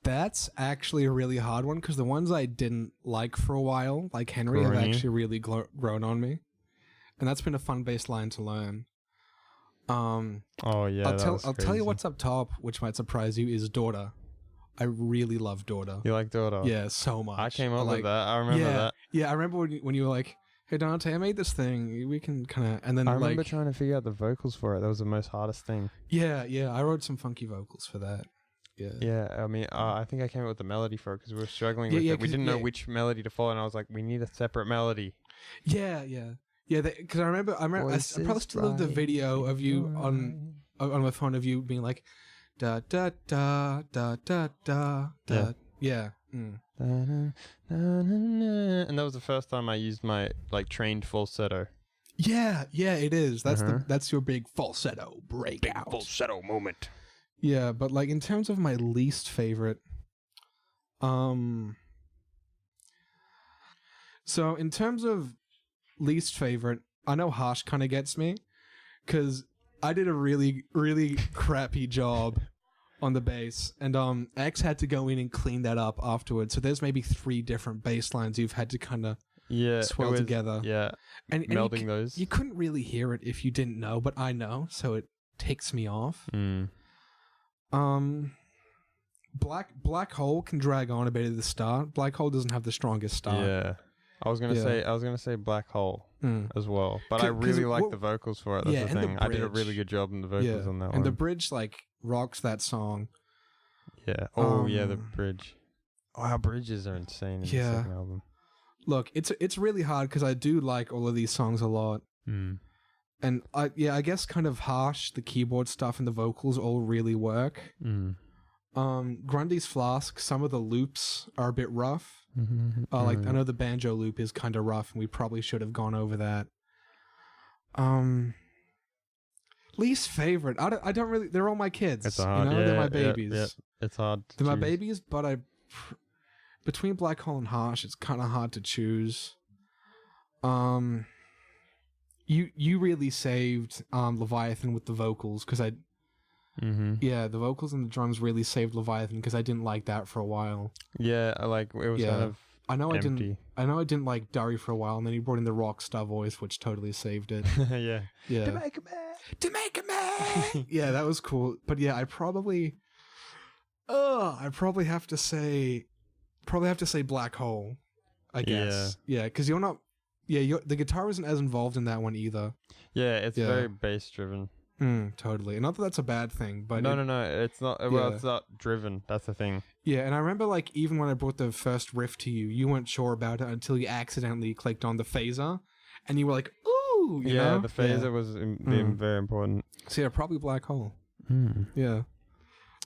That's actually a really hard one because the ones I didn't like for a while, like Henry, have actually really grown on me, and that's been a fun bass line to learn. Oh yeah, I'll tell you what's up top, which might surprise you, is Daughter. I really love Daughter. You like Daughter? Yeah, so much. I came up with that. I remember that. Yeah, I remember when you were like, "Hey Dante, I made this thing. We can kind of," and then I remember trying to figure out the vocals for it. That was the most hardest thing. Yeah, I wrote some funky vocals for that. Yeah. I mean, I think I came up with the melody for it because we were struggling with it. We didn't know which melody to follow, and I was like, "We need a separate melody." Yeah. Because I remember. I probably still have the video of you on my phone of you being like, da da da da da da da. Yeah. And that was the first time I used my trained falsetto. Yeah, it is. That's your big falsetto breakout. Big falsetto moment. Yeah, but in terms of my least favorite, so in terms of least favorite, I know Harsh kind of gets me because I did a really, really crappy job on the bass, and X had to go in and clean that up afterwards. So there's maybe 3 different bass lines you've had to kind of swell together. Yeah, and melding those. You couldn't really hear it if you didn't know, but I know, so it takes me off. Black Hole can drag on a bit at the start. Black Hole doesn't have the strongest start. Yeah. I was gonna say Black Hole as well, but I really like the vocals for it. That's the thing. I did a really good job on the vocals on that one. And the bridge rocks that song. Yeah. Oh yeah, the bridge. Oh, our bridges are insane in the second album. Look, it's really hard because I do like all of these songs a lot. And I guess kind of Harsh, the keyboard stuff and the vocals all really work. Grundy's Flask, some of the loops are a bit rough. I know the banjo loop is kind of rough, and we probably should have gone over that. Least favorite, I don't really. They're all my kids. It's hard. They're my babies. Yeah. It's hard. They're my babies, but between Black Hole and Harsh, it's kind of hard to choose. You really saved Leviathan with the vocals because the vocals and the drums really saved Leviathan because I didn't like that for a while. Yeah, it was kind of empty. I didn't like Dari for a while, and then he brought in the rock star voice, which totally saved it. Yeah. To make a man. Yeah, that was cool. But yeah, I probably have to say Black Hole, I guess. Yeah, because you're not. Yeah, the guitar isn't as involved in that one either. Yeah, it's very bass driven. Totally. Not that that's a bad thing, but no, it's not. Well, it's not driven. That's the thing. Yeah, and I remember even when I brought the first riff to you, you weren't sure about it until you accidentally clicked on the phaser, and you were like, "Ooh!" You know? The phaser was very important. So yeah, probably Black Hole. Yeah.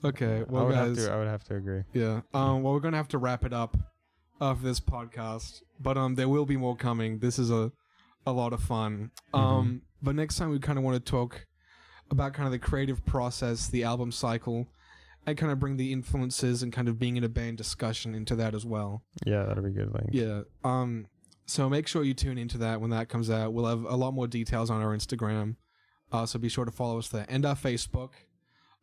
Okay. Well, I would have to agree. Yeah. Well, we're gonna have to wrap it up of this podcast, but there will be more coming. This is a lot of fun. But next time we kind of want to talk about kind of the creative process, the album cycle, and kind of bring the influences and kind of being in a band discussion into that as well. Yeah, that'll be good. Thanks. Yeah. So make sure you tune into that when that comes out. We'll have a lot more details on our Instagram. So be sure to follow us there. And our Facebook.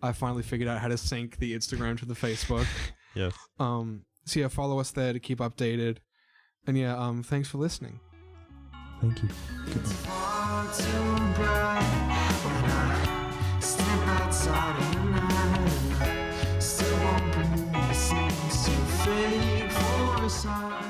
I finally figured out how to sync the Instagram to the Facebook. Yes. So yeah, follow us there to keep updated. And yeah, thanks for listening. Thank you. It's hard to breath when I step outside in the night. Still won't breathe, seems too fake for a sign.